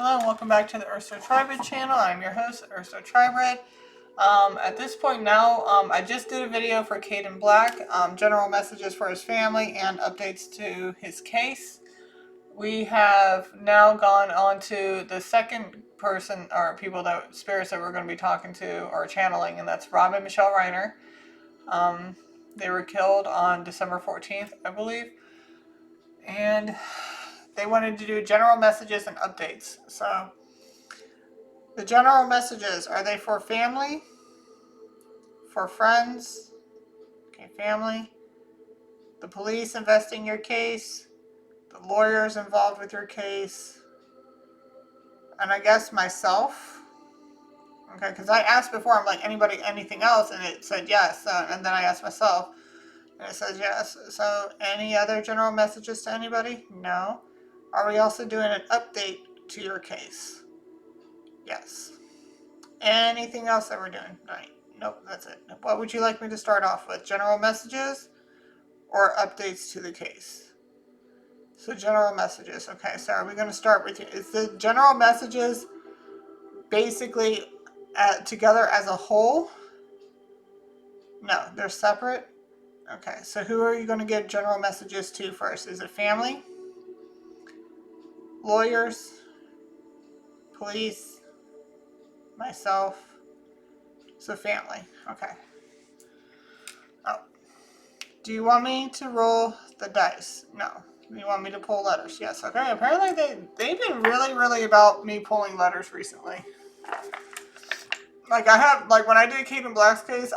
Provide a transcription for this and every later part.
Hello and welcome back to the Urso Tribred channel. I'm your host, Urso Tribred. At this point now, I just did a video for Caden Black, general messages for his family and updates to his case. We have now gone on to the second person, or spirits that we're going to be talking to or channeling, and that's Rob and Michelle Reiner. They were killed on December 14th, I believe. And they wanted to do general messages and updates. So the general messages, are they for family? For friends? Okay, family. The police investing your case. The lawyers involved with your case. And I guess myself. Okay, because I asked before, I'm like, anybody, anything else? And it said yes. And then I asked myself, and it says yes. So any other general messages to anybody? No. Are we also doing an update to your case? Yes. Anything else that we're doing? Right. Nope, that's it. What would you like me to start off with? General messages or updates to the case? So general messages. Okay, so are we going to start with you? Is the general messages basically together as a whole? No, they're separate. Okay, so who are you going to give general messages to first? Is it family? Lawyers? Police? Myself? So family. Okay. Oh. Do you want me to roll the dice? No. You want me to pull letters? Yes. Okay. Apparently they've been really about me pulling letters recently. Like when I did Caden Black's case,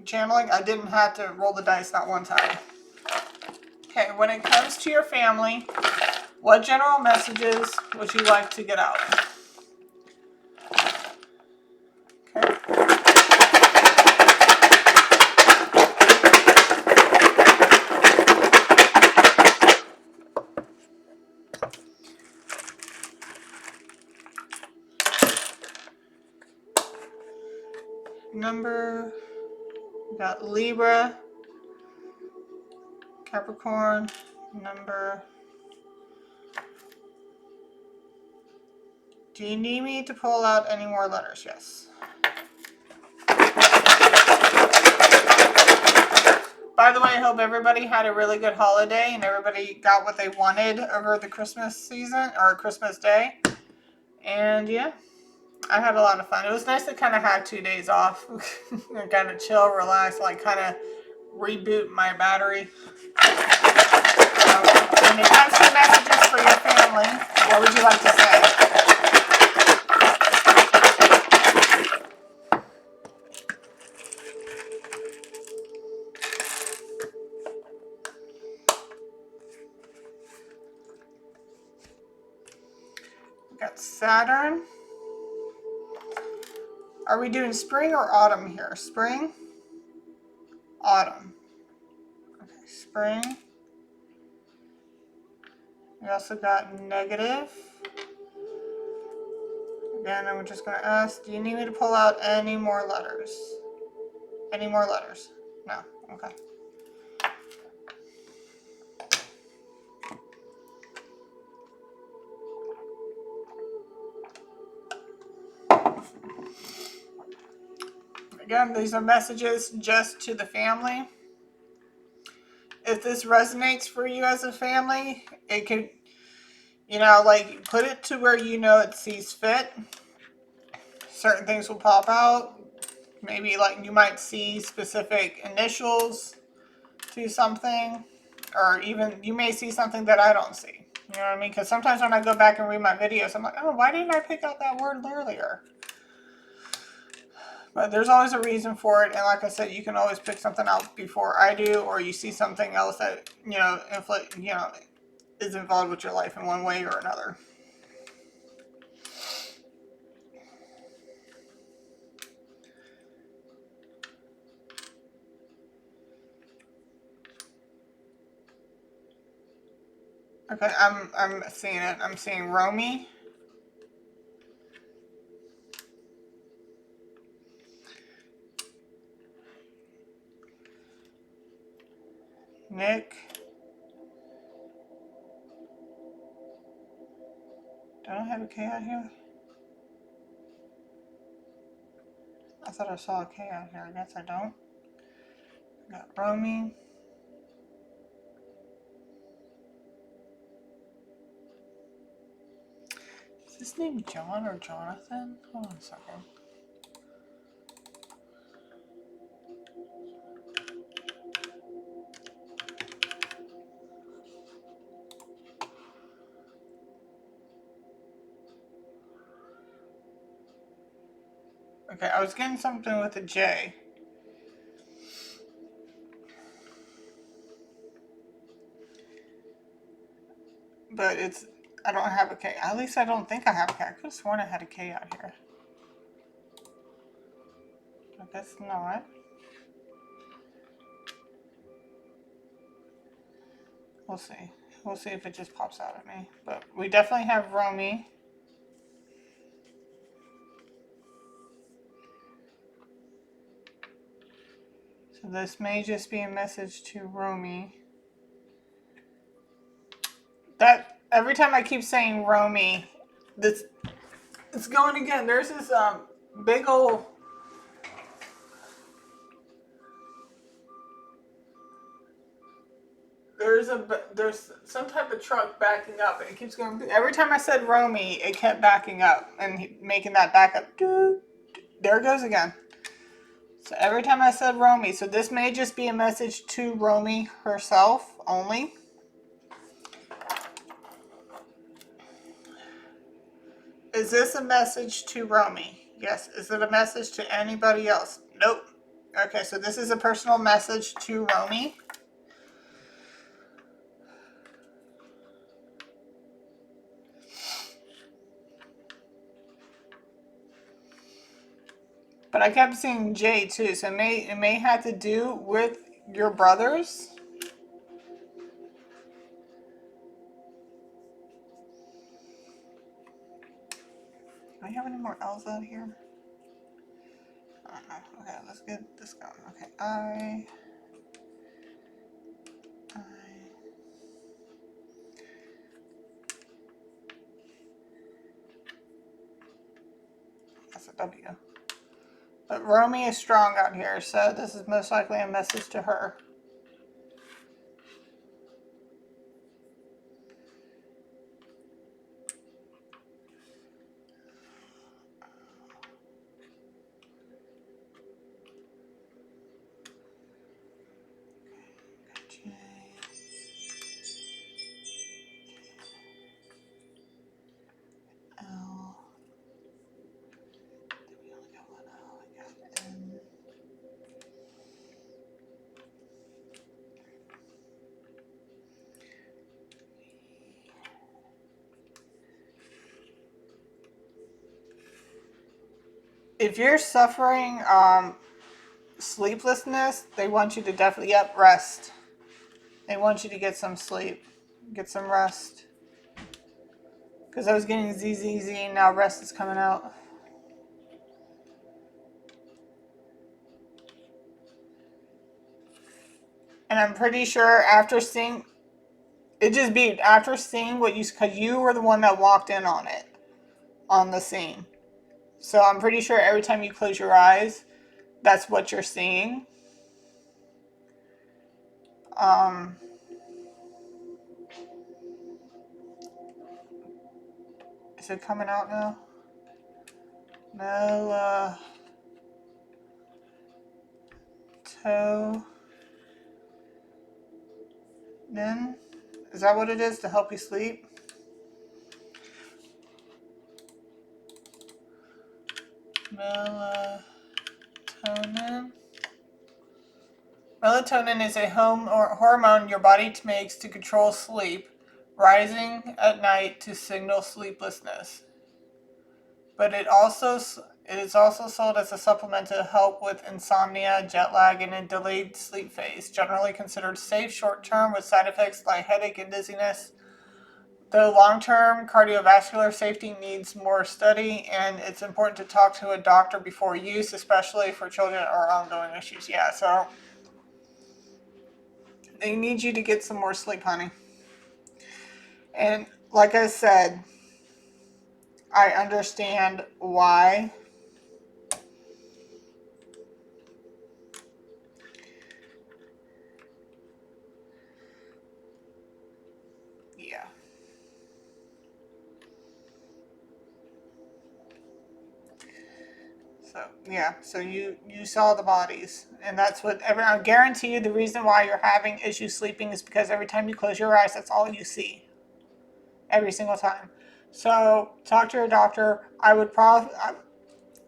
channeling, I didn't have to roll the dice not one time. Okay. When it comes to your family, what general messages would you like to get out? Okay. Number, we got Libra, Capricorn, number. Do you need me to pull out any more letters? Yes. By the way, I hope everybody had a really good holiday and everybody got what they wanted over the Christmas season or Christmas Day. And yeah, I had a lot of fun. It was nice to kind of have 2 days off and kind of chill, relax, like kind of reboot my battery. When it comes to messages for your family, what would you like to say? We got Saturn. Are we doing spring or autumn here? Spring? Autumn. Okay, spring. We also got negative. Again, I'm just going to ask, do you need me to pull out any more letters? Any more letters? No. Okay. Again, these are messages just to the family. If this resonates for you as a family, it could, like put it to where it sees fit. Certain things will pop out. Maybe like you might see specific initials to something, or even you may see something that I don't see. You know what I mean? Because sometimes when I go back and read my videos, I'm like, oh, why didn't I pick out that word earlier? But there's always a reason for it, and like I said, you can always pick something out before I do, or you see something else that is involved with your life in one way or another. Okay, I'm seeing it. I'm seeing Romy. Nick. Do I have a K out here? I thought I saw a K out here. I guess I don't. I got Romy. Is this name John or Jonathan? Hold on a second. Okay, I was getting something with a J. But I don't have a K. At least I don't think I have a K. I could have sworn I had a K out here. I guess not. We'll see. We'll see if it just pops out at me. But we definitely have Romy. So this may just be a message to Romy. That every time I keep saying Romy, this it's going again. There's this big old there's some type of truck backing up, and it keeps going. Every time I said Romy, it kept backing up and making that back up. There it goes again. So every time I said Romy, so this may just be a message to Romy herself only. Is this a message to Romy? Yes. Is it a message to anybody else? Nope. Okay, so this is a personal message to Romy. But I kept seeing J too, so it may have to do with your brothers. Do I have any more L's out here? I don't know. Okay, let's get this going. Okay, I. That's a W. But Romy is strong out here, so this is most likely a message to her. J. L. We only got one L. I got N. If you're suffering sleeplessness, they want you to definitely rest. They want you to get some sleep, get some rest. Because I was getting ZZZ and now rest is coming out. And I'm pretty sure after seeing, it just beeped. After seeing what because you were the one that walked in on it, on the scene. So I'm pretty sure every time you close your eyes, that's what you're seeing. Is it coming out now? Melatonin? Is that what it is to help you sleep? Melatonin. Melatonin is a hormone your body makes to control sleep, rising at night to signal sleeplessness. But it is also sold as a supplement to help with insomnia, jet lag, and a delayed sleep phase. Generally considered safe short-term with side effects like headache and dizziness. Though long-term cardiovascular safety needs more study, and it's important to talk to a doctor before use, especially for children or ongoing issues. Yeah, so they need you to get some more sleep, honey. And like I said, I understand why. Yeah. So yeah, so you saw the bodies, and that's what I guarantee you the reason why you're having issues sleeping is because every time you close your eyes, that's all you see, every single time. So talk to your doctor. I would probably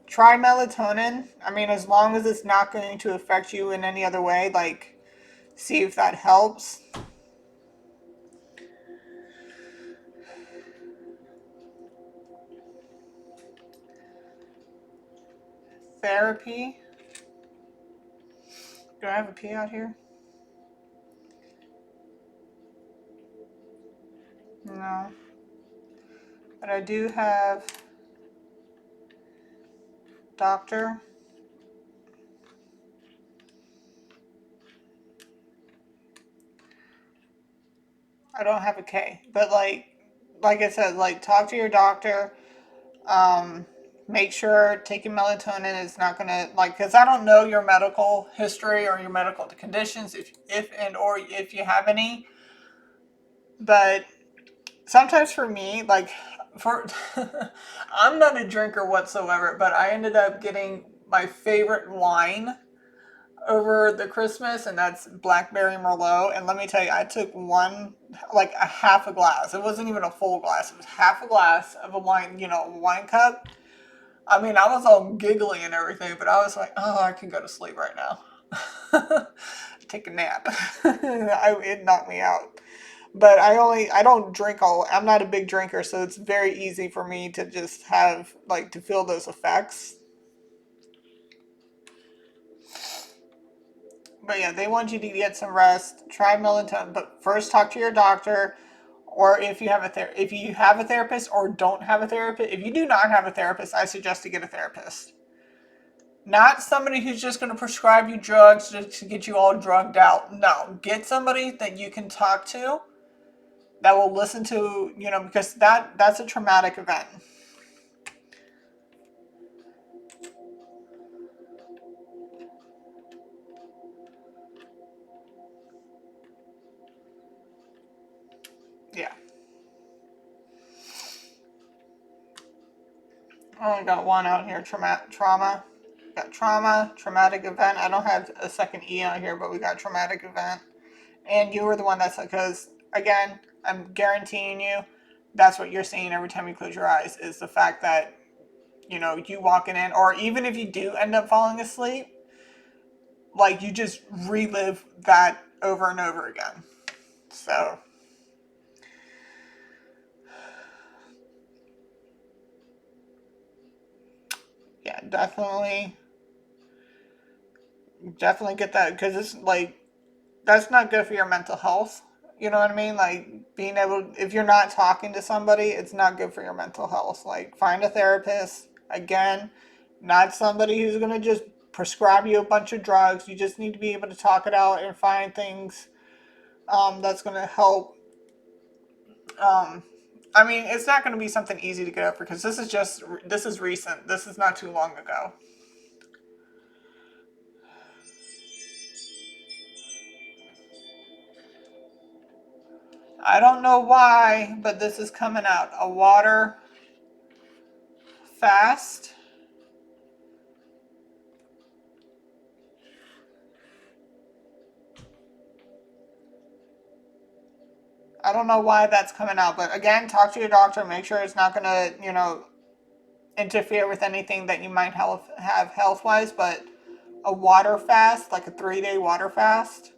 try melatonin. I mean, as long as it's not going to affect you in any other way, like see if that helps. Therapy. Do I have a P out here? No. But I do have doctor. I don't have a K. But like I said, like talk to your doctor. Um, Make sure taking melatonin is not gonna like because I don't know your medical history or your medical conditions if and or if you have any. But sometimes for me, like for I'm not a drinker whatsoever, but I ended up getting my favorite wine over the Christmas, and that's blackberry merlot. And let me tell you, I took one, like a half a glass. It wasn't even a full glass. It was half a glass of a wine, a wine cup. I mean, I was all giggly and everything, but I was like, oh, I can go to sleep right now. Take a nap. It knocked me out. But I don't drink I'm not a big drinker, so it's very easy for me to just have, like, to feel those effects. But yeah, they want you to get some rest. Try melatonin, but first talk to your doctor, or if you have a therapist or don't have a therapist. If you do not have a therapist, I suggest to get a therapist. Not somebody who's just going to prescribe you drugs just to get you all drugged out. No, get somebody that you can talk to that will listen to, because that's a traumatic event. Yeah. I only got one out here. Trauma. Got trauma, traumatic event. I don't have a second E on here, but we got traumatic event. And you were the one that's because again, I'm guaranteeing you, that's what you're seeing every time you close your eyes is the fact that you walking in, or even if you do end up falling asleep, like you just relive that over and over again. So yeah, definitely get that because it's like that's not good for your mental health. You know what I mean? Like being able, if you're not talking to somebody, it's not good for your mental health. Like find a therapist. Again, not somebody who's going to just prescribe you a bunch of drugs. You just need to be able to talk it out and find things that's going to help. Um, I mean, it's not going to be something easy to get over because this is recent. This is not too long ago. I don't know why, but this is coming out. A water fast. I don't know why that's coming out, but again, talk to your doctor. Make sure it's not going to, interfere with anything that you might have health wise. But a water fast, like a 3-day water fast,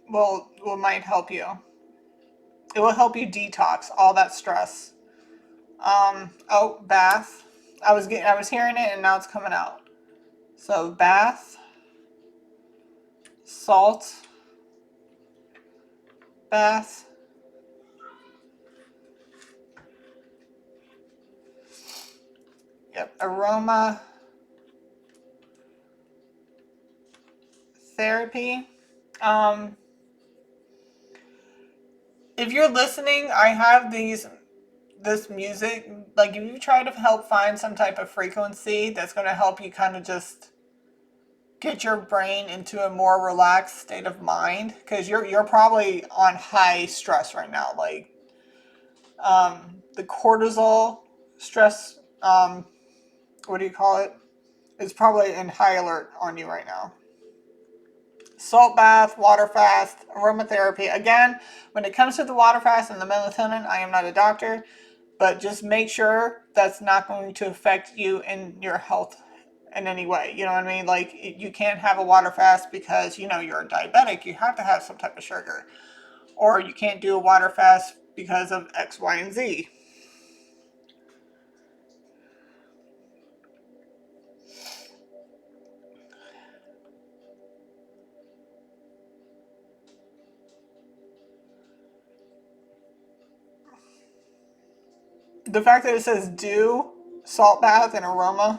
will might help you. It will help you detox all that stress. Bath. I was hearing it and now it's coming out. So bath, salt, bath, yep, aroma therapy. Um, if you're listening, I have this music, like if you try to help find some type of frequency that's going to help you kind of just get your brain into a more relaxed state of mind, because you're probably on high stress right now, like the cortisol stress, what do you call it, is probably in high alert on you right now. Salt bath, water fast, aromatherapy. Again, when it comes to the water fast and the melatonin, I am not a doctor, but just make sure that's not going to affect you in your health in any way. You know what I mean? Like, you can't have a water fast because, you know, you're a diabetic. You have to have some type of sugar. Or you can't do a water fast because of X, Y, and Z. The fact that it says dew, salt bath, and aroma,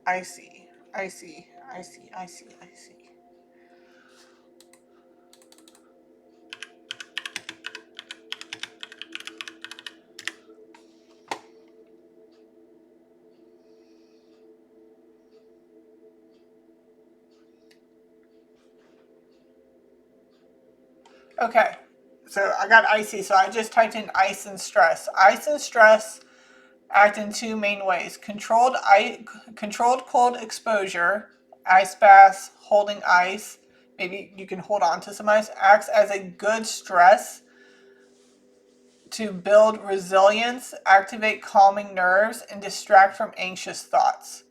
I see. I see. I see. I see. I see. Okay. So I got icy, so I just typed in ice and stress. Ice and stress act in two main ways. Controlled cold exposure, ice baths, holding ice, maybe you can hold on to some ice, acts as a good stress to build resilience, activate calming nerves, and distract from anxious thoughts.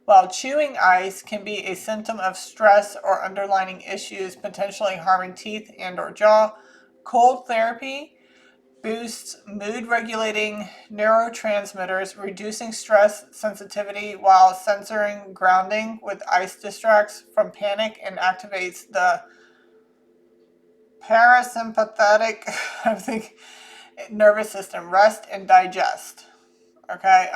While chewing ice can be a symptom of stress or underlying issues potentially harming teeth and or jaw, cold therapy boosts mood regulating neurotransmitters, reducing stress sensitivity, while censoring grounding with ice distracts from panic and activates the parasympathetic I think nervous system, rest and digest. Okay.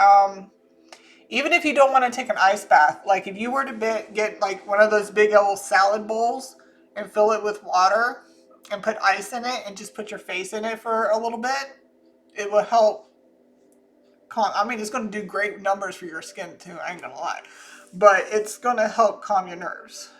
Even if you don't want to take an ice bath, like if you were to get like one of those big old salad bowls and fill it with water and put ice in it and just put your face in it for a little bit, it will help calm. I mean, it's going to do great numbers for your skin too, I ain't gonna lie, but it's going to help calm your nerves.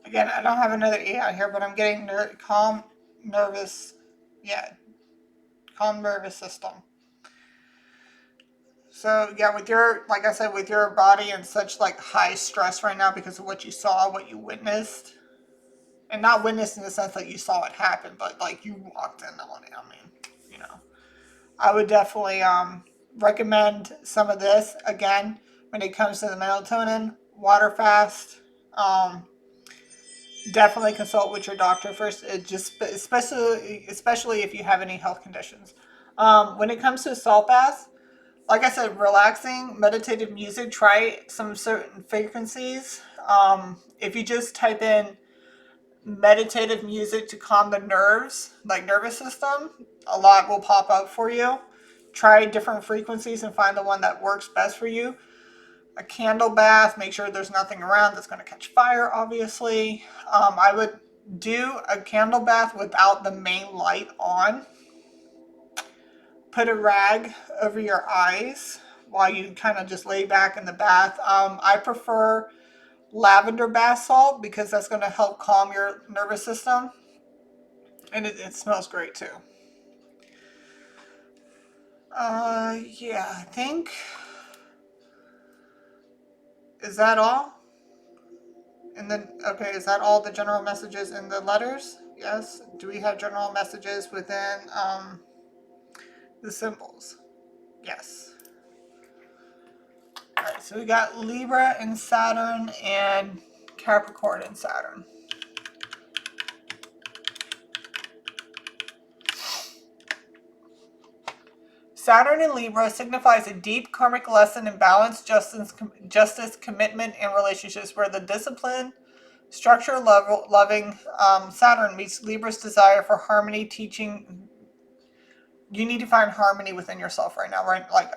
Again, I don't have another E out here, but I'm getting calm nervous, yeah, calm nervous system. So yeah, with your, like I said, with your body in such like high stress right now because of what you saw, what you witnessed, and not witnessed in the sense that you saw it happen, but like you walked in on it. I mean, you know, I would definitely recommend some of this again when it comes to the melatonin, water fast. Um, Definitely consult with your doctor first. It just especially if you have any health conditions. When it comes to salt baths, like I said, relaxing, meditative music, try some certain frequencies. If you just type in meditative music to calm the nerves, like nervous system, a lot will pop up for you. Try different frequencies and find the one that works best for you. A candle bath, make sure there's nothing around that's going to catch fire, obviously. I would do a candle bath without the main light on. Put a rag over your eyes while you kind of just lay back in the bath. I prefer lavender bath salt because that's going to help calm your nervous system. And it smells great too. Yeah, I think. Is that all? And then, okay, is that all the general messages in the letters? Yes. Do we have general messages within the symbols? Yes. All right, so we got Libra and Saturn and Capricorn and Saturn. Saturn in Libra signifies a deep karmic lesson in balance, justice, commitment, and relationships, where the discipline, structure, loving Saturn meets Libra's desire for harmony, teaching. You need to find harmony within yourself right now, right? Like,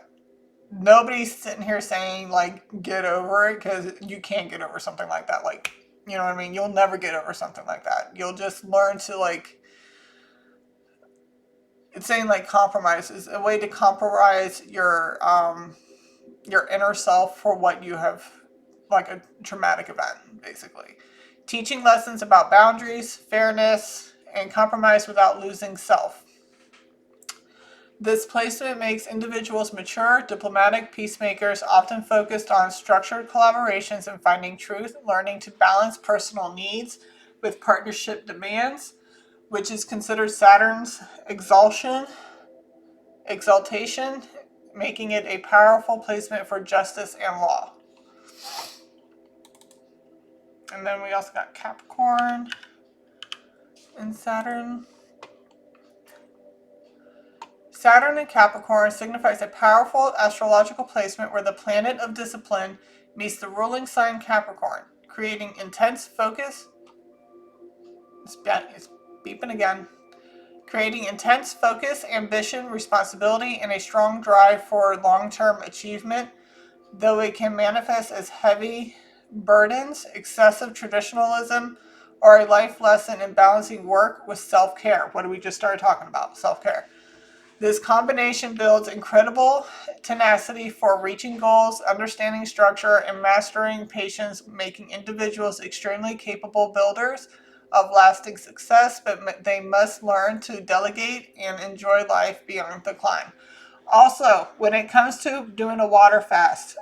nobody's sitting here saying, like, get over it, because you can't get over something like that. Like, you know what I mean? You'll never get over something like that. You'll just learn to, like, it's saying, like, compromise is a way to compromise your inner self for what you have, like a traumatic event, basically. Teaching lessons about boundaries, fairness, and compromise without losing self. This placement makes individuals mature, diplomatic peacemakers, often focused on structured collaborations and finding truth, learning to balance personal needs with partnership demands, which is considered Saturn's exaltation, making it a powerful placement for justice and law. And then we also got Capricorn and Saturn. Saturn in Capricorn signifies a powerful astrological placement where the planet of discipline meets the ruling sign Capricorn, creating intense focus. It's beeping again. Creating intense focus, ambition, responsibility, and a strong drive for long-term achievement, though it can manifest as heavy burdens, excessive traditionalism, or a life lesson in balancing work with self-care. What we just started talking about, self-care. This combination builds incredible tenacity for reaching goals, understanding structure, and mastering patience, making individuals extremely capable builders of lasting success, but they must learn to delegate and enjoy life beyond the climb. Also, when it comes to doing a water fast,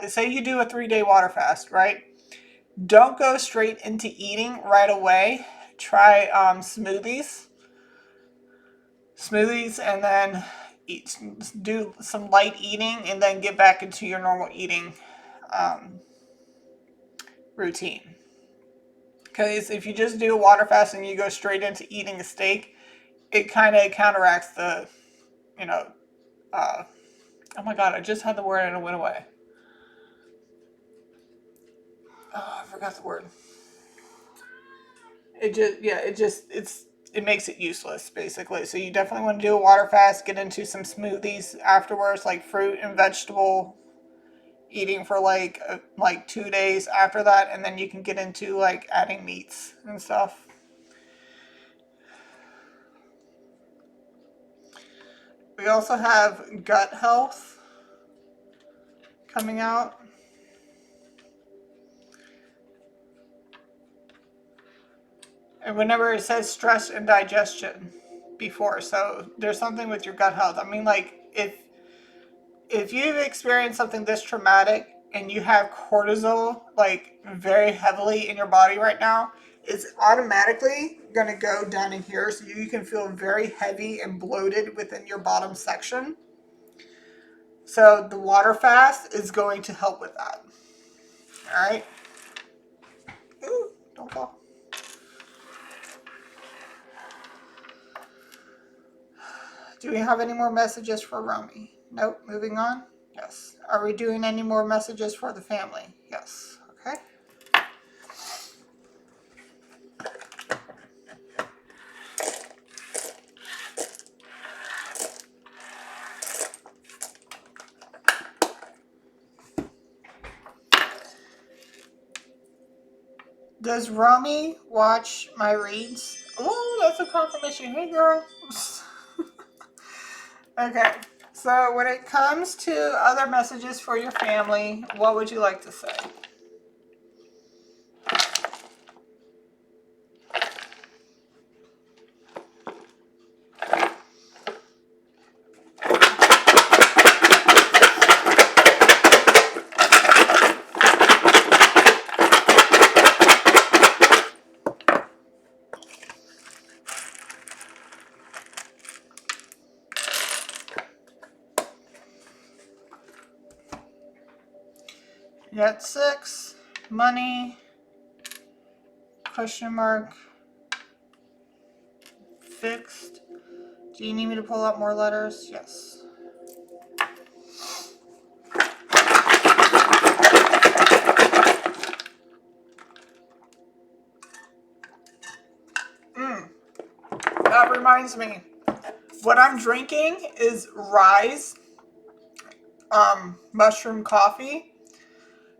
say you do a 3-day water fast, right? Don't go straight into eating right away. Try smoothies, and then do some light eating, and then get back into your normal eating routine. Because if you just do a water fast and you go straight into eating a steak, it kind of counteracts the, oh my god, I just had the word and it went away. Oh, I forgot the word. It makes it useless, basically. So you definitely want to do a water fast, get into some smoothies afterwards, like fruit and vegetable eating for like 2 days after that, and then you can get into like adding meats and stuff. We also have gut health coming out. And whenever it says stress and digestion before, so there's something with your gut health. I mean, like, if you've experienced something this traumatic and you have cortisol like very heavily in your body right now, it's automatically going to go down in here, so you can feel very heavy and bloated within your bottom section. So the water fast is going to help with that. All right. Ooh, don't fall. Do we have any more messages for Romy? Nope. Moving on. Yes. Are we doing any more messages for the family? Yes. Okay. Does Romy watch my reads? Oh, that's a confirmation. Hey, girl. Okay. So when it comes to other messages for your family, what would you like to say? You got 6, money, question mark, fixed. Do you need me to pull out more letters? Yes. reminds me, what I'm drinking is Rise mushroom coffee.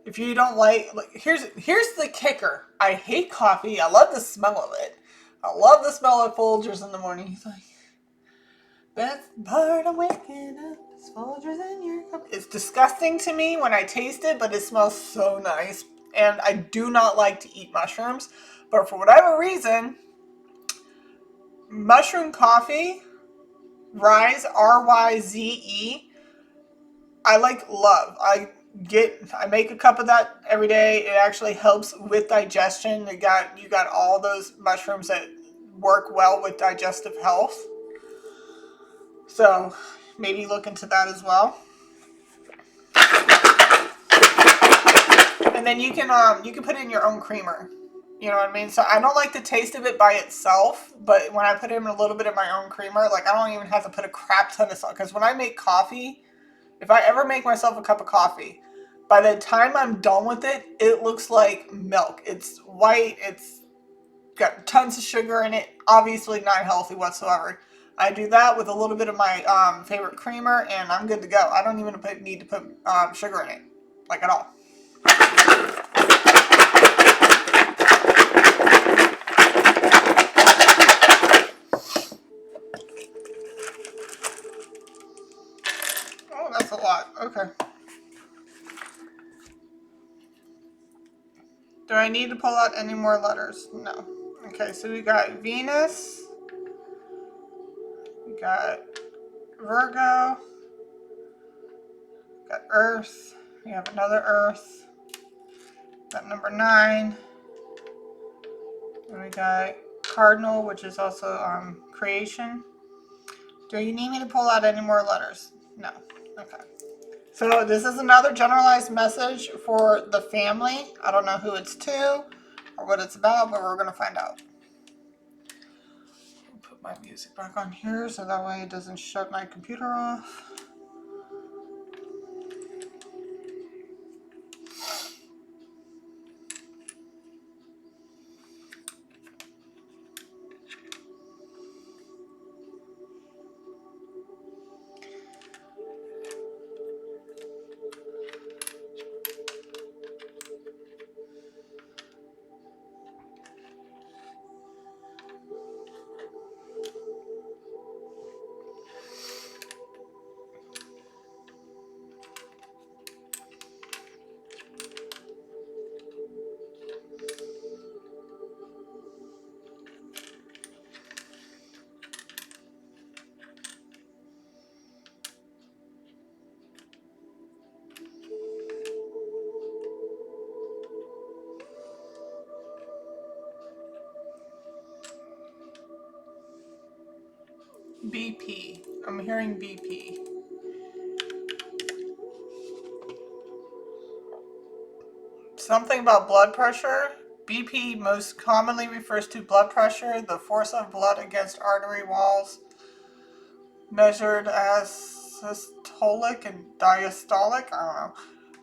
If you don't like here's the kicker. I hate coffee. I love the smell of it. I love the smell of Folgers in the morning. He's like, best part of waking up is Folgers in your cup. It's disgusting to me when I taste it, but it smells so nice. And I do not like to eat mushrooms, but for whatever reason, mushroom coffee, Rise, RYZE, I love. I make a cup of that every day. It actually helps with digestion. You got all those mushrooms that work well with digestive health. So maybe look into that as well. And then you can put in your own creamer. You know what I mean? So I don't like the taste of it by itself, but when I put in a little bit of my own creamer, like I don't even have to put a crap ton of salt. Because when I make coffee, if I ever make myself a cup of coffee, by the time I'm done with it, it looks like milk. It's white. It's got tons of sugar in it. Obviously not healthy whatsoever. I do that with a little bit of my favorite creamer, and I'm good to go. I don't even need to put sugar in it, like at all. Oh, that's a lot. Okay. Do I need to pull out any more letters? No. Okay, so we got Venus. We got Virgo. We got Earth. We have another Earth. Got number 9. And we got Cardinal, which is also creation. Do you need me to pull out any more letters? No. Okay. So this is another generalized message for the family. I don't know who it's to or what it's about, but we're going to find out. I'll put my music back on here so that way it doesn't shut my computer off. BP. I'm hearing BP. Something about blood pressure. BP most commonly refers to blood pressure, the force of blood against artery walls, measured as systolic and diastolic. I don't know.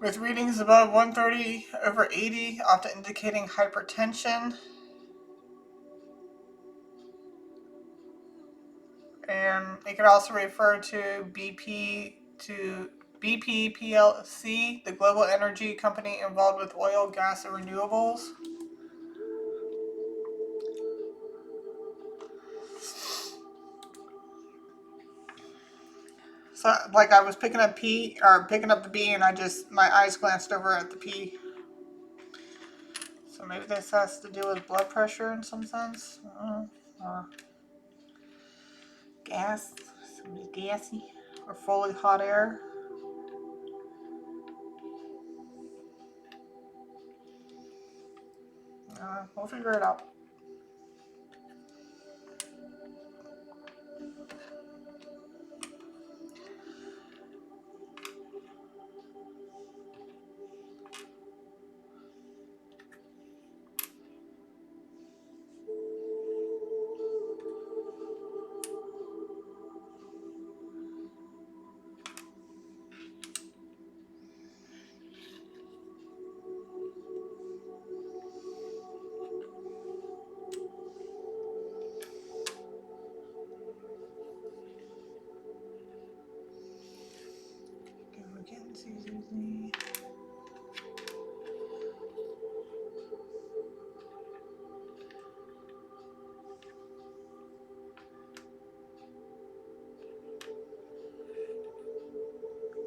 With readings above 130/80, often indicating hypertension. And it can also refer to BP PLC, the global energy company involved with oil, gas, and renewables. So, like I was picking up the B, and my eyes glanced over at the P. So maybe this has to do with blood pressure in some sense, or gas, somebody's gassy, or fully hot air. We'll figure it out.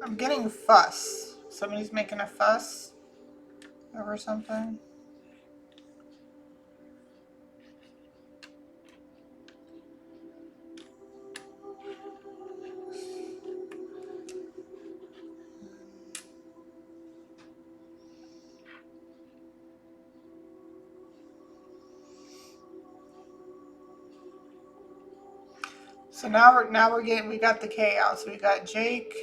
I'm getting fuss. Somebody's making a fuss over something. So now we got the K out. So we got Jake.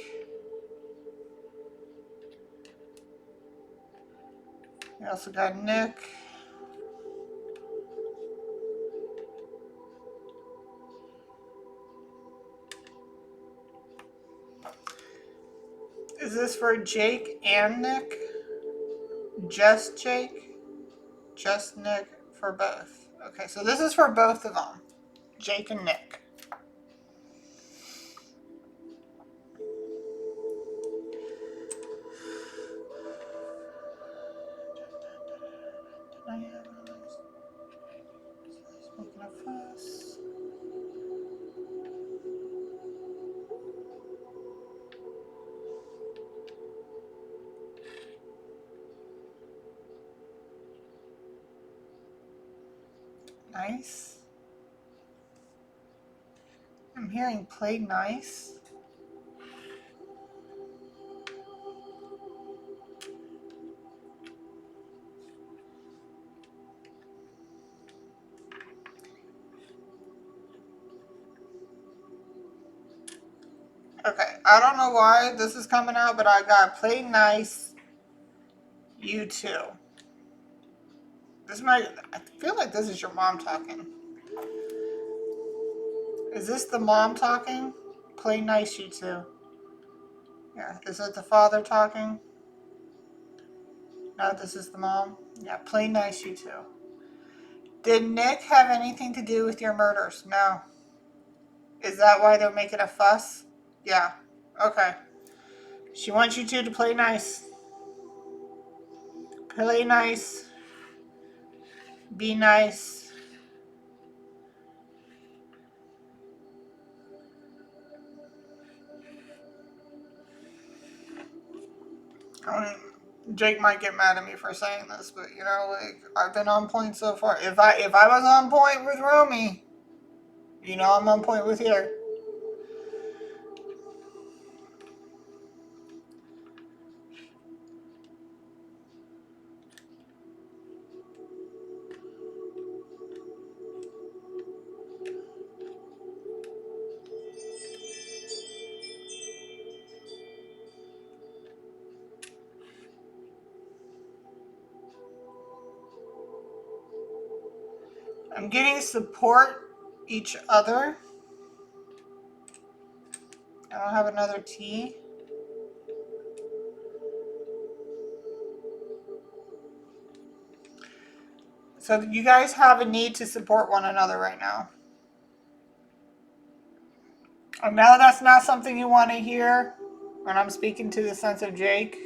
We also got Nick. Is this for Jake and Nick? Just Jake? Just Nick for both. Okay, so this is for both of them. Jake and Nick. Making a fuss. Nice. I'm hearing play nice. Okay, I don't know why this is coming out, but I got play nice, you too. I feel like this is your mom talking. Is this the mom talking? Play nice, you too. Yeah, is it the father talking? No, this is the mom. Yeah, play nice, you too. Did Nick have anything to do with your murders? No. Is that why they're making a fuss? Yeah. Okay. She wants you two to play nice. Play nice. Be nice. I mean, Jake might get mad at me for saying this, but you know, like I've been on point so far. If I was on point with Romy, you know I'm on point with here. I'm getting support each other. I don't have another T. So you guys have a need to support one another right now. I know that's not something you want to hear when I'm speaking to the sense of Jake.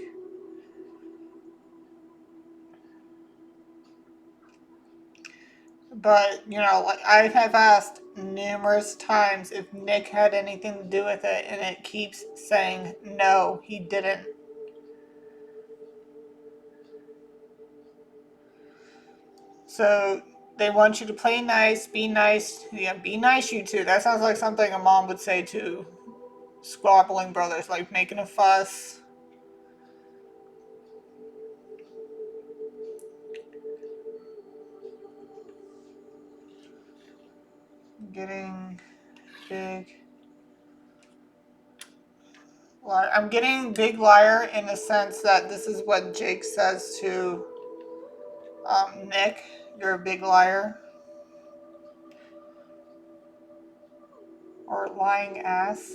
But, you know, like I have asked numerous times if Nick had anything to do with it, and it keeps saying, no, he didn't. So they want you to play nice, be nice. Yeah, be nice, you two. That sounds like something a mom would say to squabbling brothers, like making a fuss. Getting big. I'm getting big liar in the sense that this is what Jake says to Nick. You're a big liar. Or lying ass.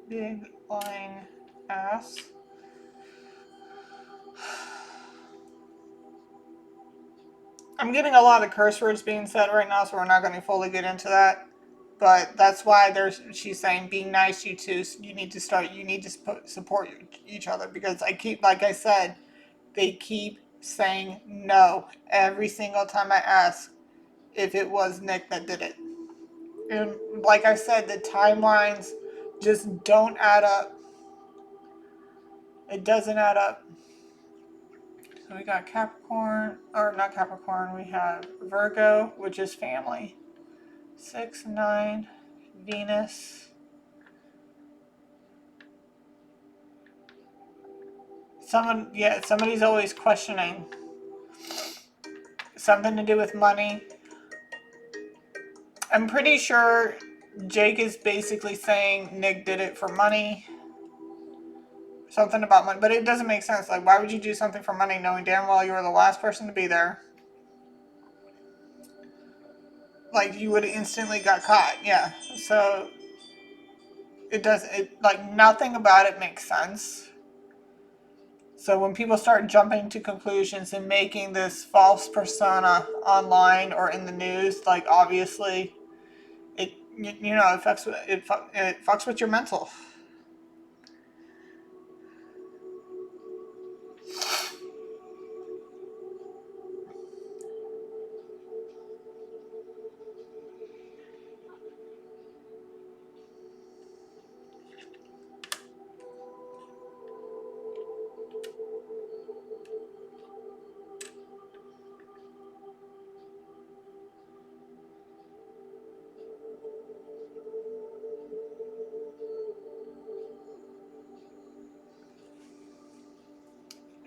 Big lying ass. I'm getting a lot of curse words being said right now, so we're not going to fully get into that. But that's why she's saying, be nice, you two. You need to support each other. Because like I said, they keep saying no every single time I ask if it was Nick that did it. And like I said, the timelines just don't add up. It doesn't add up. So we got Capricorn, or not Capricorn, we have Virgo, which is family. 6, 9, Venus. Somebody's always questioning. Something to do with money. I'm pretty sure Jake is basically saying Nick did it for money. Something about money, but it doesn't make sense. Like, why would you do something for money knowing damn well you were the last person to be there? Like, you would have instantly got caught. Yeah. So like, nothing about it makes sense. So when people start jumping to conclusions and making this false persona online or in the news, like, obviously it it fucks with your mental.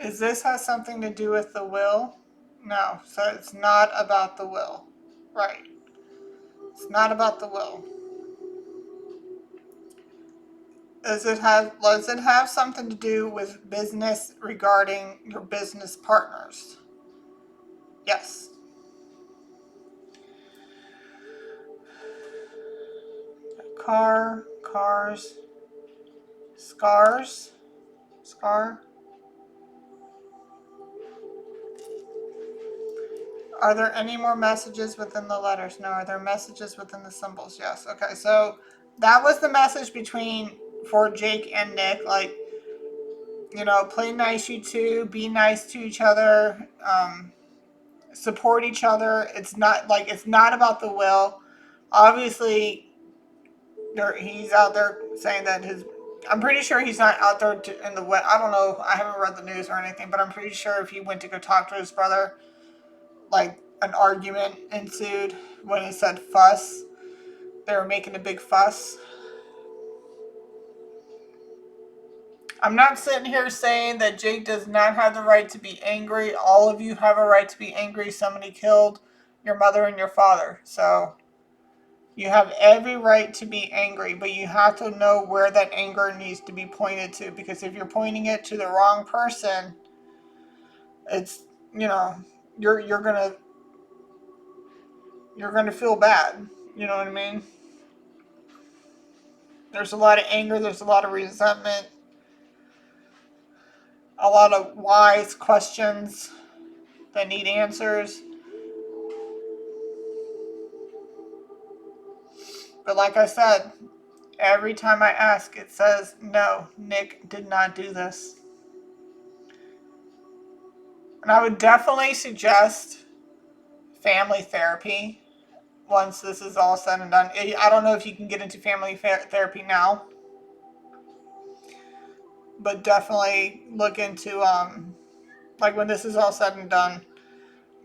Is this has something to do with the will? No, so it's not about the will. Right. It's not about the will. Does it have something to do with business regarding your business partners? Yes. Cars, scars, scar. Are there any more messages within the letters? No. Are there messages within the symbols? Yes. Okay, so that was the message for Jake and Nick. Like, play nice, you two. Be nice to each other. Support each other. It's not about the will. Obviously, he's out there saying that I'm pretty sure he's not out there in the wet. I don't know. I haven't read the news or anything, but I'm pretty sure if he went to go talk to his brother, like, an argument ensued when he said fuss. They were making a big fuss. I'm not sitting here saying that Jake does not have the right to be angry. All of you have a right to be angry. Somebody killed your mother and your father. So you have every right to be angry, but you have to know where that anger needs to be pointed to, because if you're pointing it to the wrong person, it's, you're gonna feel bad. You know what I mean? There's a lot of anger, there's a lot of resentment, a lot of wise questions that need answers. But like I said, every time I ask, it says, no, Nick did not do this. And I would definitely suggest family therapy once this is all said and done. I don't know if you can get into family therapy now, but definitely look into, like, when this is all said and done,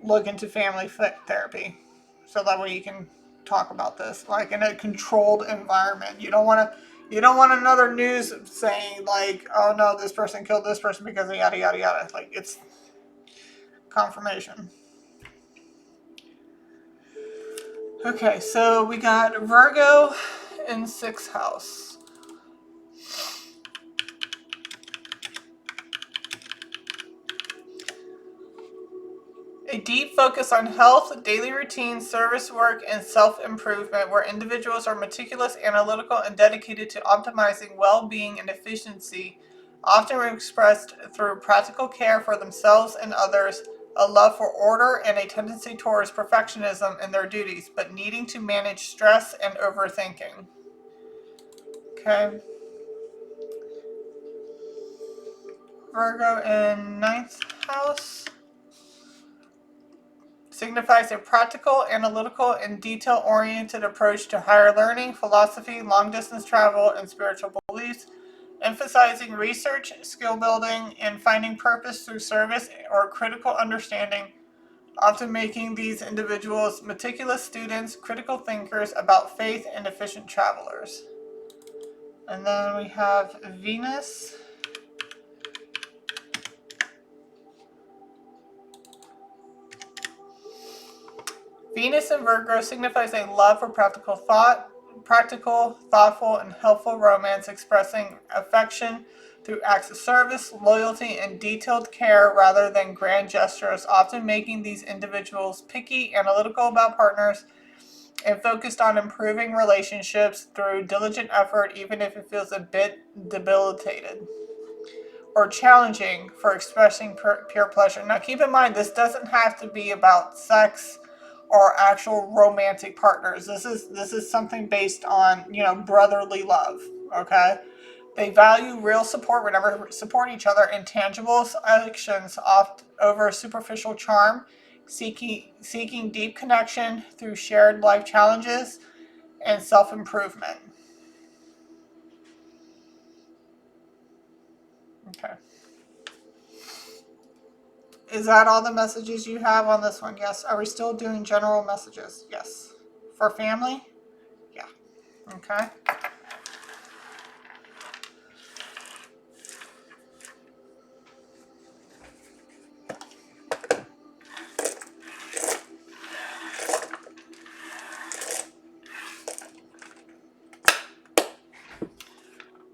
look into family therapy. So that way you can talk about this, like, in a controlled environment. You don't want another news saying, like, oh no, this person killed this person because of yada yada yada. Like, it's confirmation. Okay, so we got Virgo in 6th house. A deep focus on health, daily routine, service work, and self-improvement, where individuals are meticulous, analytical, and dedicated to optimizing well-being and efficiency, often expressed through practical care for themselves and others, a love for order, and a tendency towards perfectionism in their duties, but needing to manage stress and overthinking. Okay. Virgo in 9th house. signifies a practical, analytical, and detail-oriented approach to higher learning, philosophy, long-distance travel, and spiritual beliefs, emphasizing research, skill building, and finding purpose through service or critical understanding, often making these individuals meticulous students, critical thinkers about faith, and efficient travelers. And then we have Venus. Venus in Virgo signifies a love for practical, thoughtful, and helpful romance, expressing affection through acts of service, loyalty, and detailed care rather than grand gestures, often making these individuals picky, analytical about partners, and focused on improving relationships through diligent effort, even if it feels a bit debilitated or challenging for expressing pure pleasure. Now, keep in mind, this doesn't have to be about sex or actual romantic partners. This is something based on, brotherly love. Okay, they value real support whenever support each other in tangible actions, oft over superficial charm, seeking deep connection through shared life challenges and self-improvement. Okay. Is that all the messages you have on this one? Yes. Are we still doing general messages? Yes. For family? Yeah. Okay.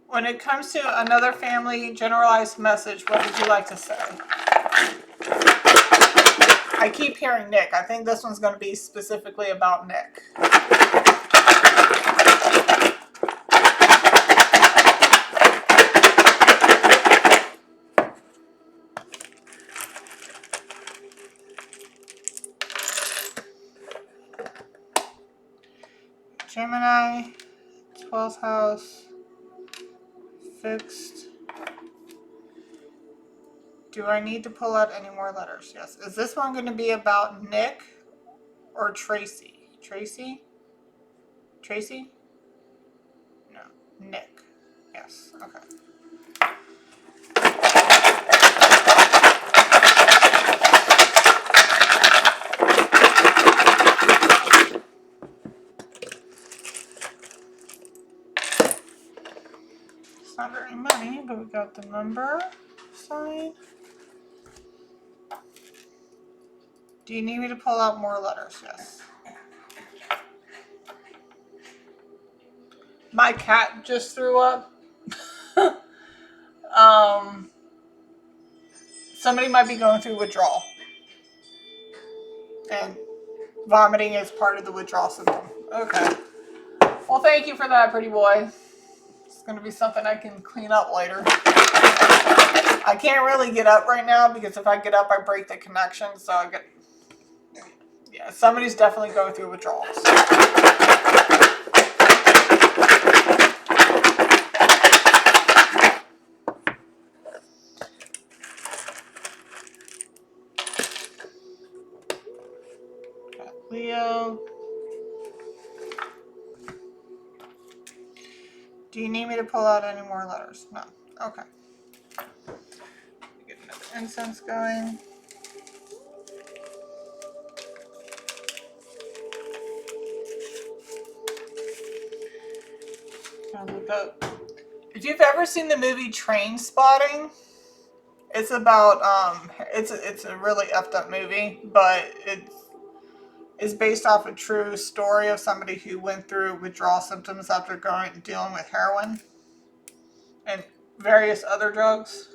When it comes to another family generalized message, what would you like to say? I keep hearing Nick. I think this one's going to be specifically about Nick. Gemini, 12th house, fixed. Do I need to pull out any more letters? Yes. Is this one going to be about Nick or Tracy? Tracy? Tracy? No. Nick. Yes. Okay. It's not very many, but we got the number sign. Do you need me to pull out more letters? Yes. My cat just threw up. Somebody might be going through withdrawal. And vomiting is part of the withdrawal symptom. Okay. Well, thank you for that, pretty boy. It's going to be something I can clean up later. I can't really get up right now because if I get up, I break the connection. So I get... Yeah, somebody's definitely going through withdrawals. Leo. Do you need me to pull out any more letters? No. Okay. Get another incense going. Look up. If you've ever seen the movie Train Spotting, it's about it's a really effed up movie, but it's based off a true story of somebody who went through withdrawal symptoms after dealing with heroin and various other drugs.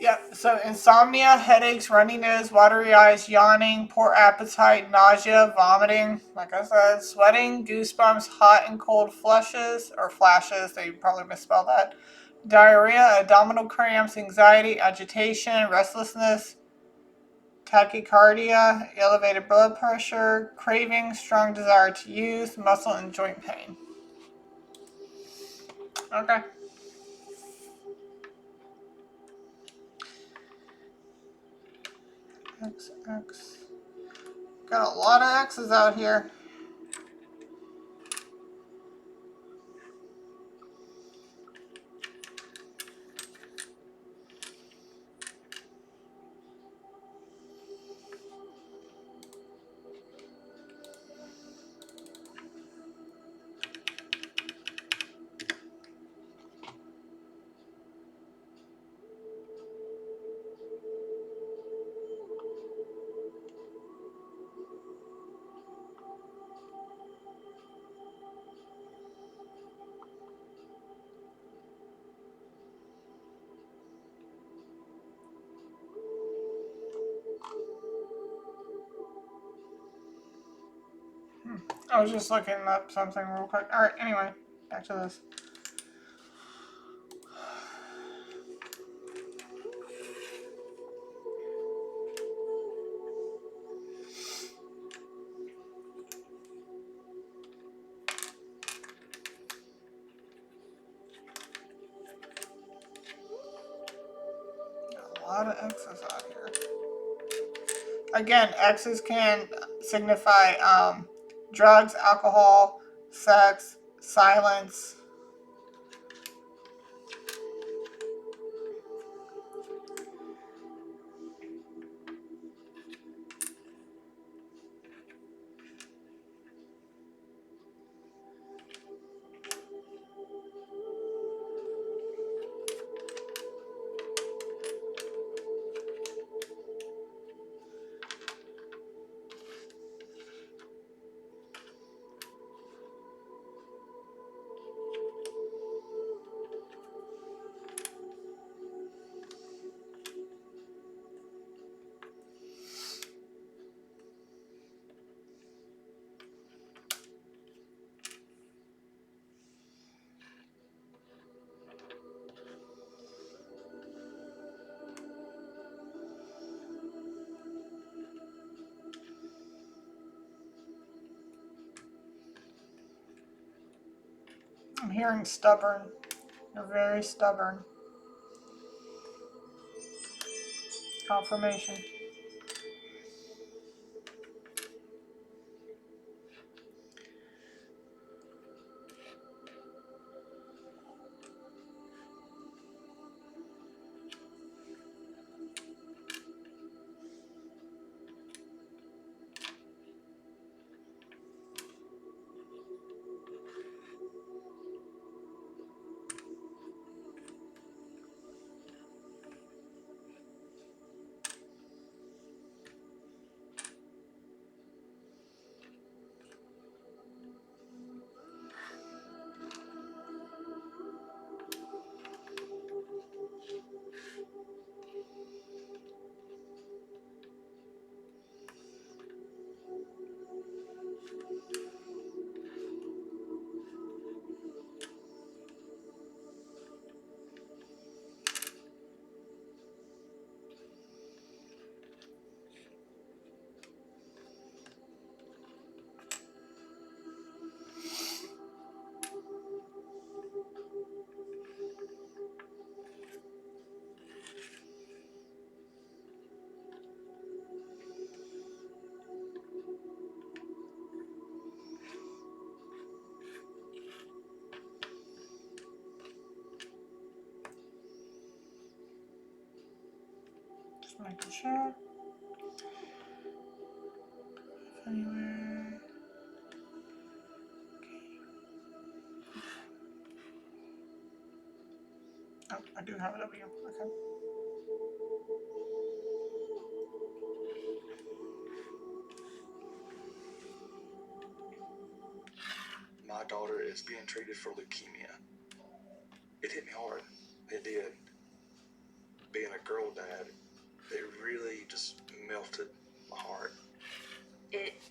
Yep, so insomnia, headaches, runny nose, watery eyes, yawning, poor appetite, nausea, vomiting, like I said, sweating, goosebumps, hot and cold flushes, or flashes, they probably misspelled that, diarrhea, abdominal cramps, anxiety, agitation, restlessness, tachycardia, elevated blood pressure, craving, strong desire to use, muscle and joint pain. Okay. X, X. Got a lot of X's out here. I was just looking up something real quick. Alright, anyway, back to this. Got a lot of X's out here. Again, X's can signify drugs, alcohol, sex, silence. I'm hearing stubborn. You're very stubborn. Confirmation. Just making sure. Anywhere. Oh, I do have a W. Okay. My daughter is being treated for leukemia. It hit me hard. It did. Being a girl died, it really just melted my heart. It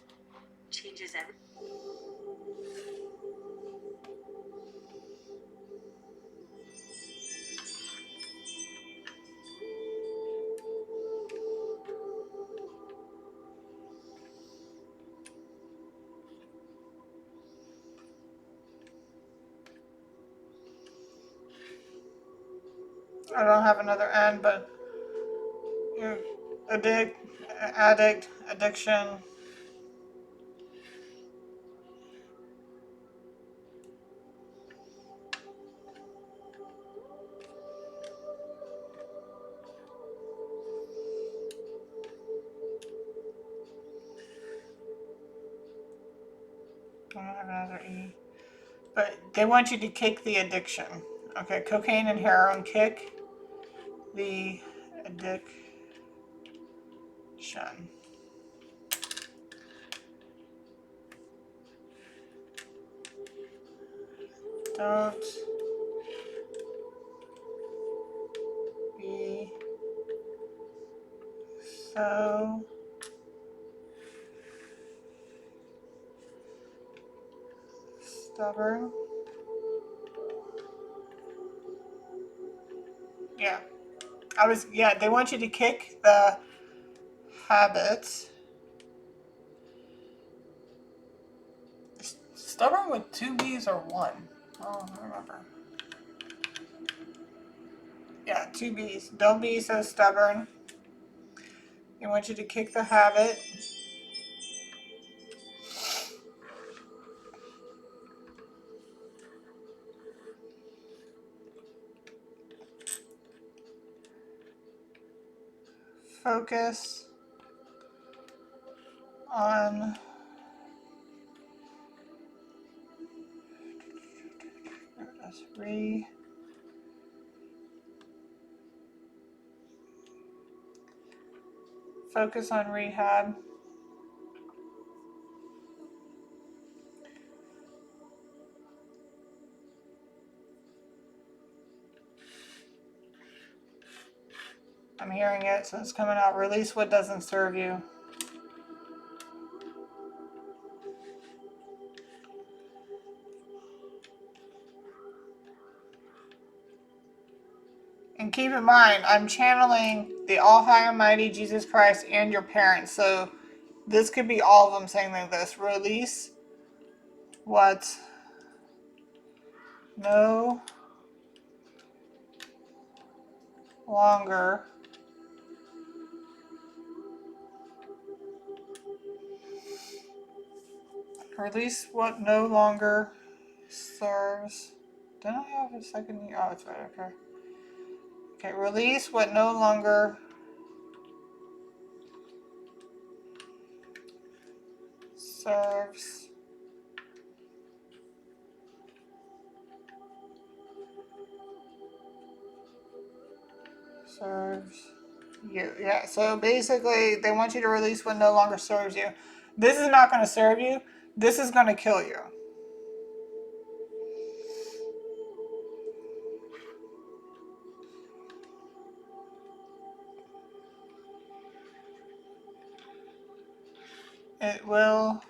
changes everything. I don't have another N, but you addiction. I don't have another E. But they want you to kick the addiction. Okay, cocaine and heroin, kick the addiction. Don't be so stubborn. Yeah. They want you to kick the habits. Stubborn with 2 B's or 1? Oh, I don't remember. Yeah, 2 B's. Don't be so stubborn. They want you to kick the habit. Focus on focus on rehab. I'm hearing it, so it's coming out. Release what doesn't serve you. And keep in mind, I'm channeling the All High and Mighty Jesus Christ and your parents. So this could be all of them saying like this. Release what no longer release what no longer serves. Don't I have a second? Oh, it's right. Okay. Okay. Release what no longer serves you. Yeah, so basically they want you to release what no longer serves you. This is not going to serve you. This is going to kill you. It will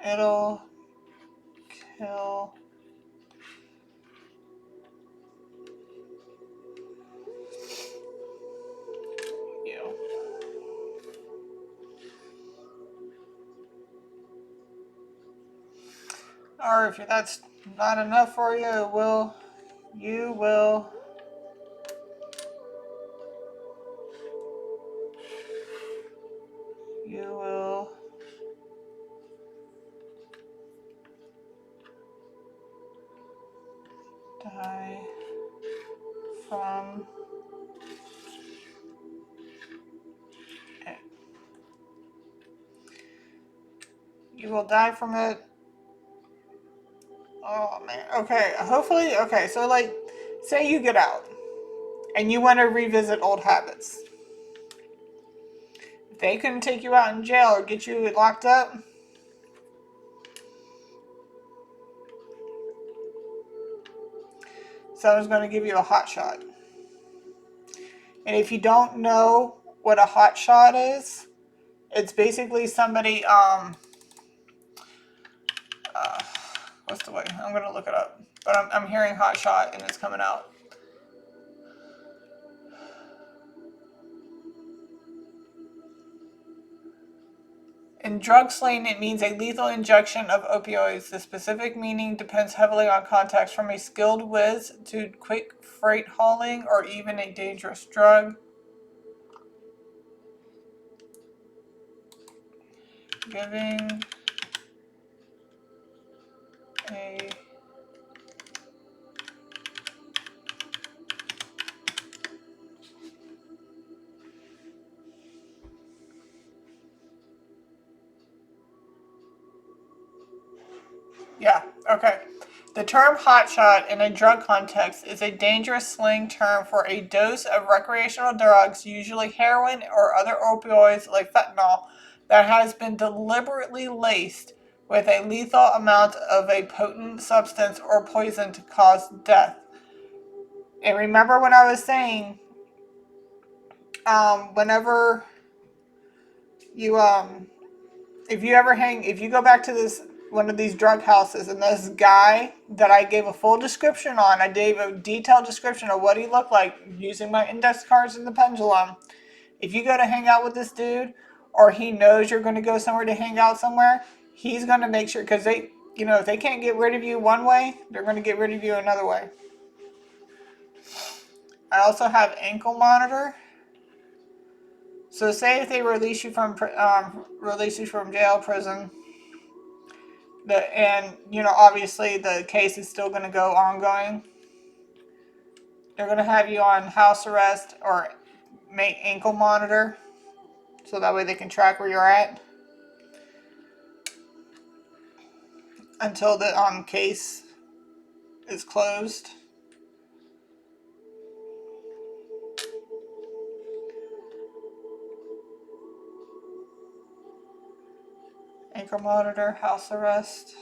it'll kill you. Or if that's not enough for you, you will die from it. You will die from it. Oh man. Okay. Hopefully. Okay. So like, say you get out and you want to revisit old habits. If they couldn't take you out in jail or get you locked up, someone's going to give you a hot shot. And if you don't know what a hot shot is, it's basically somebody, what's the way? I'm going to look it up. But I'm hearing hot shot and it's coming out. In drug slang, it means a lethal injection of opioids. The specific meaning depends heavily on context, from a skilled whiz to quick freight hauling or even a dangerous drug. Giving a yeah, okay. The term hotshot in a drug context is a dangerous slang term for a dose of recreational drugs, usually heroin or other opioids like fentanyl, that has been deliberately laced with a lethal amount of a potent substance or poison to cause death. And remember when I was saying, whenever you, if you go back to this one of these drug houses, and this guy that I gave a full description on, I gave a detailed description of what he looked like using my index cards and the pendulum. If you go to hang out with this dude, or he knows you're going to go somewhere to hang out somewhere, he's going to make sure, because if they can't get rid of you one way, they're going to get rid of you another way. I also have ankle monitor. So say if they release you from jail, prison, and obviously the case is still going to go ongoing. They're going to have you on house arrest or make ankle monitor, so that way they can track where you're at until the case is closed. Ankle monitor, house arrest.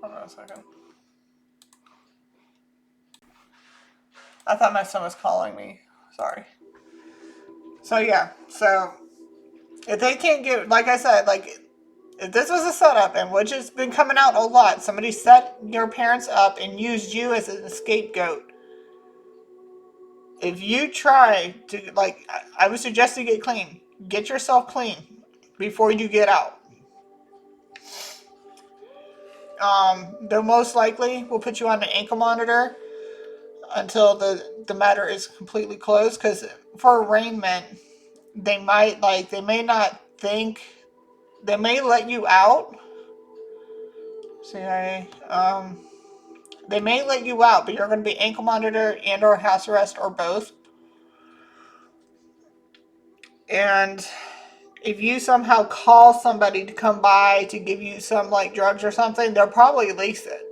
Hold on a second. I thought my son was calling me. Sorry. So yeah, so if they can't get, like I said, like if this was a setup, and which has been coming out a lot, somebody set your parents up and used you as a scapegoat. If you try to, I would suggest you get clean. Get yourself clean before you get out. They'll most likely will put you on the ankle monitor until the matter is completely closed. Because for arraignment, they may not think, they may let you out. CIA, they may let you out, but you're going to be ankle monitor and or house arrest or both. And if you somehow call somebody to come by to give you some drugs or something, they'll probably lease it.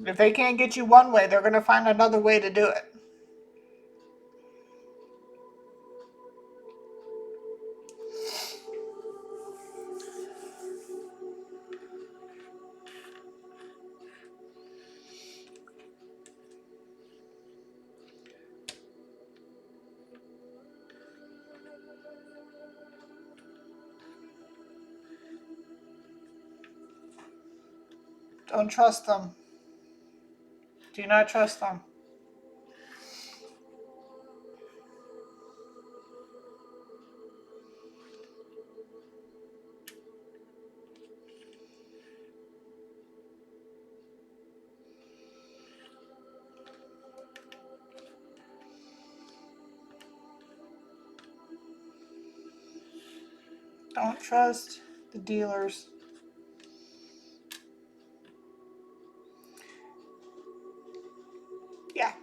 If they can't get you one way, they're going to find another way to do it. Don't trust them. Do not trust them. Don't trust the dealers. Yeah.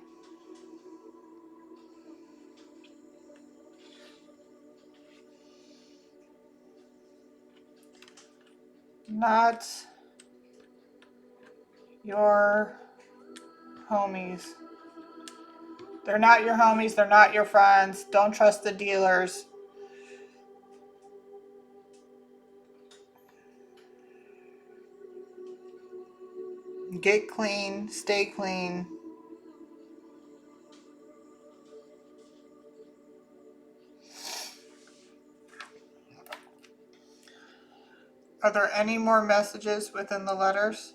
Not your homies. They're not your homies. They're not your friends. Don't trust the dealers. Get clean. Stay clean. Are there any more messages within the letters?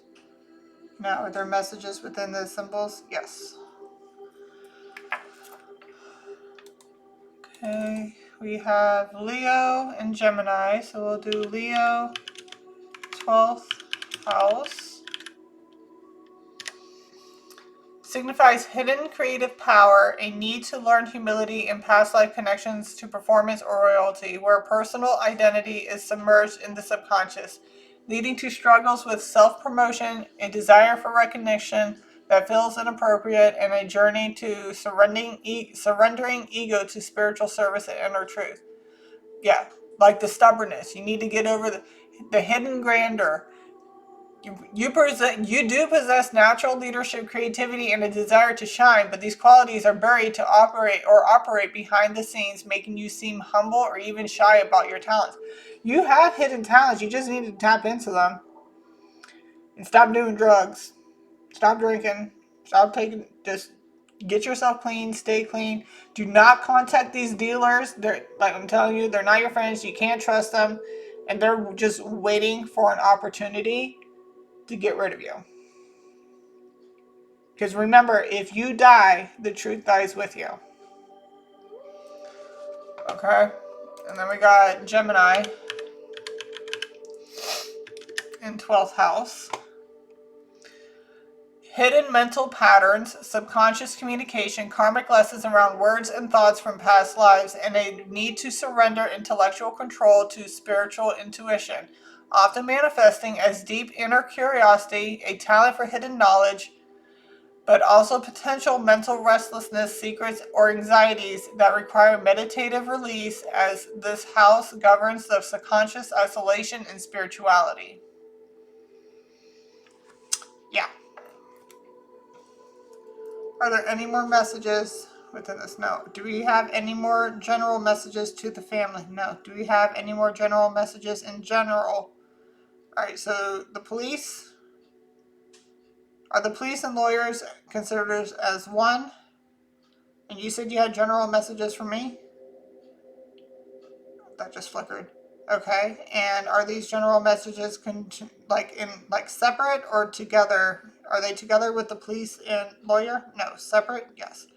No. Are there messages within the symbols? Yes. Okay. We have Leo and Gemini. So we'll do Leo, 12th house. Signifies hidden creative power, a need to learn humility and past life connections to performance or royalty, where personal identity is submerged in the subconscious, leading to struggles with self-promotion, a desire for recognition that feels inappropriate, and a journey to surrendering ego to spiritual service and inner truth. Yeah, like the stubbornness. You need to get over the hidden grandeur. You do possess natural leadership, creativity, and a desire to shine, but these qualities are buried to operate behind the scenes, making you seem humble or even shy about your talents. You have hidden talents. You just need to tap into them and stop doing drugs. Stop drinking. Stop taking. Just get yourself clean. Stay clean. Do not contact these dealers. They're, like I'm telling you, they're not your friends. You can't trust them, and they're just waiting for an opportunity to get rid of you. Because remember, if you die, the truth dies with you. Okay? And then we got Gemini in 12th house. Hidden mental patterns, subconscious communication, karmic lessons around words and thoughts from past lives, and a need to surrender intellectual control to spiritual intuition, often manifesting as deep inner curiosity, a talent for hidden knowledge, but also potential mental restlessness, secrets, or anxieties that require meditative release, as this house governs the subconscious, isolation, and spirituality. Yeah. Are there any more messages within this? No. Do we have any more general messages to the family? No. Do we have any more general messages in general? Alright, so the police. Are the police and lawyers considered as one? And you said you had general messages for me? That just flickered. Okay. And are these general messages separate or together? Are they together with the police and lawyer? No. Separate? Yes.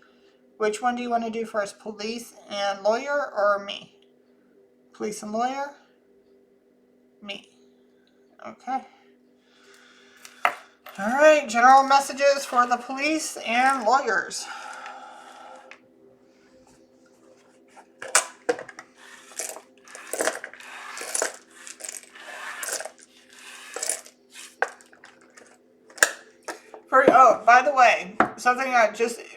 Which one do you want to do first? Police and lawyer or me? Police and lawyer? Me. Okay. All right. General messages for the police and lawyers. By the way, something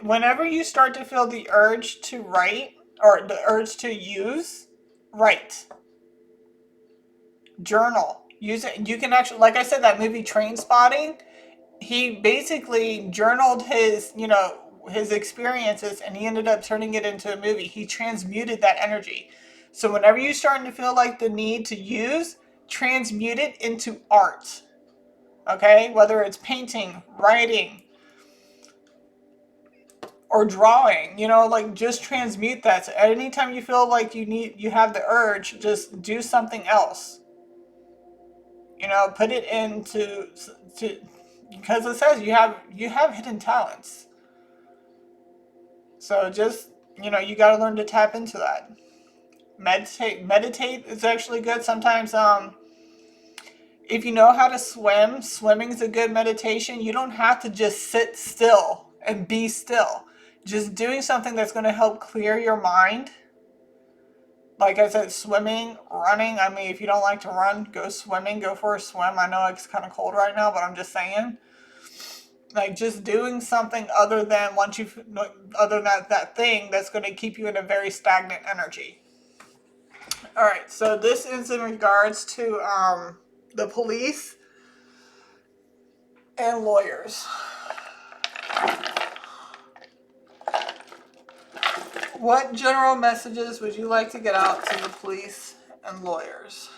whenever you start to feel the urge to write or the urge to use, write. Journal. Use it. You can actually, like I said, that movie Train Spotting, he basically journaled his experiences, and he ended up turning it into a movie. He transmuted that energy. So whenever you're starting to feel like the need to use, transmute it into art. Okay? Whether it's painting, writing, or drawing, just transmute that. So anytime you feel like you have the urge, just do something else. Put it because it says you have hidden talents. So just, you got to learn to tap into that. Meditate is actually good. Sometimes, if you know how to swim, swimming is a good meditation. You don't have to just sit still and be still. Just doing something that's going to help clear your mind. Like I said, swimming, running. I mean, if you don't like to run, go swimming, go for a swim. I know it's kind of cold right now, but I'm just saying. Like, just doing something other than that thing that's going to keep you in a very stagnant energy. All right, so this is in regards to the police and lawyers. What general messages would you like to get out to the police and lawyers?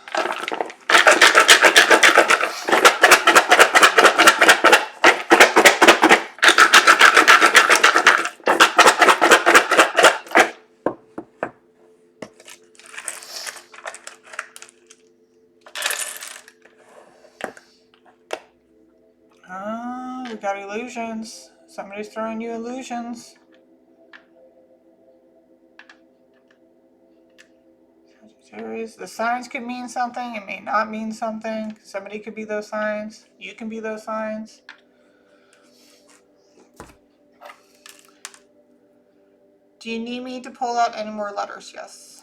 Oh, we got illusions. Somebody's throwing you illusions. Sagittarius. The signs could mean something. It may not mean something. Somebody could be those signs. You can be those signs. Do you need me to pull out any more letters? Yes.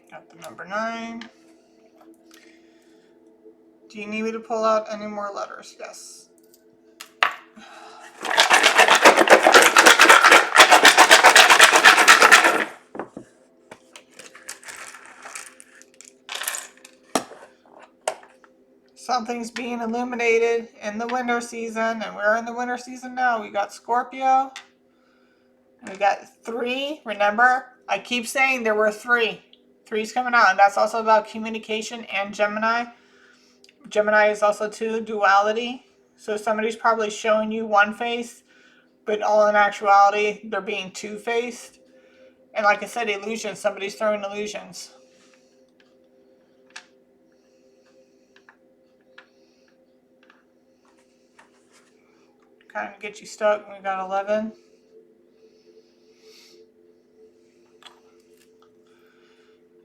Got the number 9. Do you need me to pull out any more letters? Yes. Something's being illuminated in the winter season, and we're in the winter season now. We got Scorpio. We got 3. Remember, I keep saying there were 3. 3's coming out, and that's also about communication and Gemini. Gemini is also 2, duality. So somebody's probably showing you one face, but all in actuality, they're being two-faced. And like I said, illusions. Somebody's throwing illusions. Kind of get you stuck. We got 11.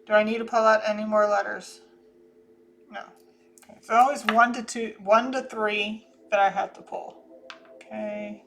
Do I need to pull out any more letters? No. Okay. So always 1 to 2, 1 to 3 that I have to pull. Okay.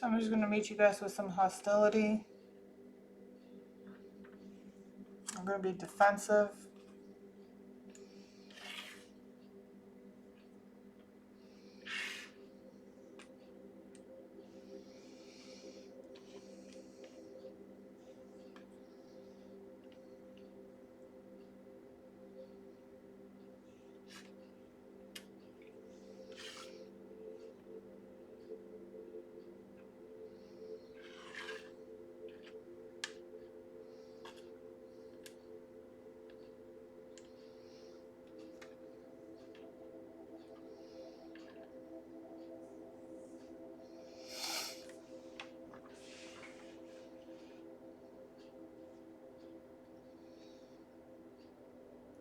Somebody's going to meet you guys with some hostility. I'm going to be defensive.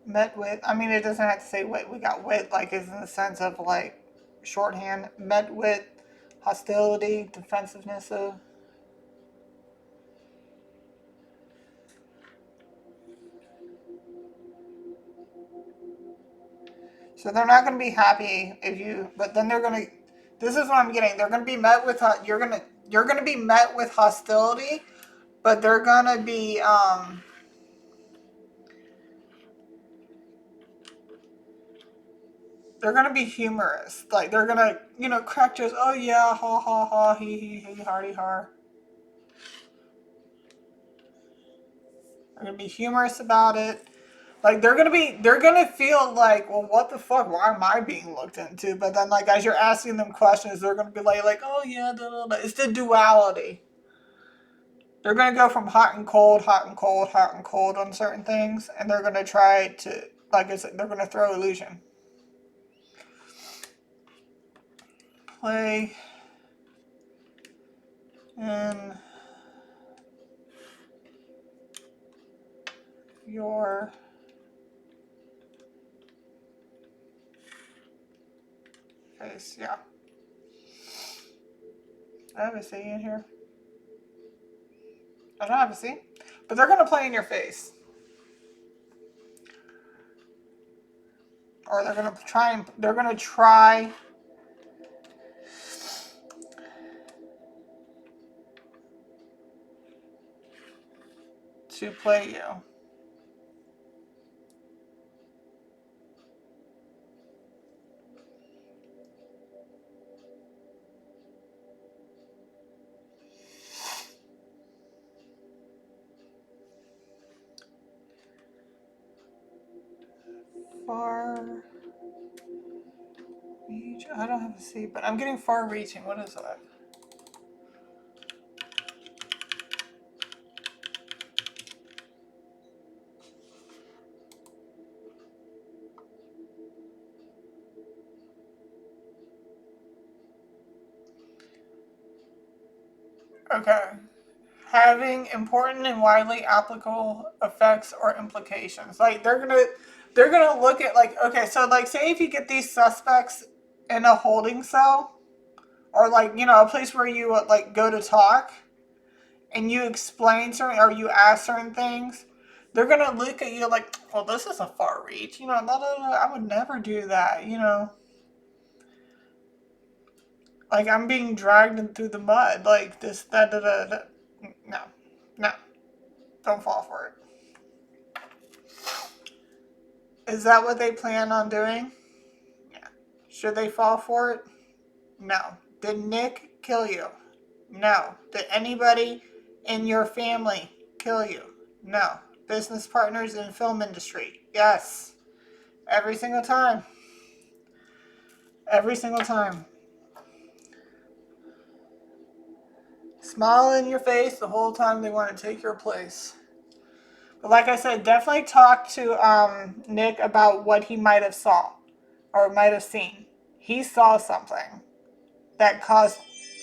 Met with, I mean, it doesn't have to say with. We got with, like, is in the sense of, like, shorthand. Met with hostility, defensiveness of. So they're not going to be happy if you, but then they're going to, this is what I'm getting. They're going to be met with, you're going to be met with hostility, but they're going to be, they're going to be humorous. Like, they're going to, crack jokes. Oh, yeah, ha, ha, ha, he, hardy, har. They're going to be humorous about it. Like, they're going to feel like, well, what the fuck? Why am I being looked into? But then, like, as you're asking them questions, they're going to be like, oh, yeah, da, da, da. It's the duality. They're going to go from hot and cold, hot and cold, hot and cold on certain things. And they're going to try to, like I said, they're going to throw illusion. Play in your face. Yeah. I have a C in here. I don't have a C. But they're going to play in your face. Or they're going to try to play you. Far reach. I don't have a C, but I'm getting far reaching. What is that? Okay. Having important and widely applicable effects or implications. Like they're gonna look at, like, okay, so, like, say if you get these suspects in a holding cell, or, like, a place where you, like, go to talk and you explain certain, or you ask certain things, they're gonna look at you like, well, this is a far reach, blah, blah, blah, I would never do that, like, I'm being dragged in through the mud, like this, that, no, no, don't fall for it. Is that what they plan on doing? Yeah. Should they fall for it? No. Did Nick kill you? No. Did anybody in your family kill you? No. Business partners in the film industry? Yes. Every single time. Every single time. Smile in your face the whole time they want to take your place. But like I said, definitely talk to Nick about what he might have saw or might have seen. He saw something that caused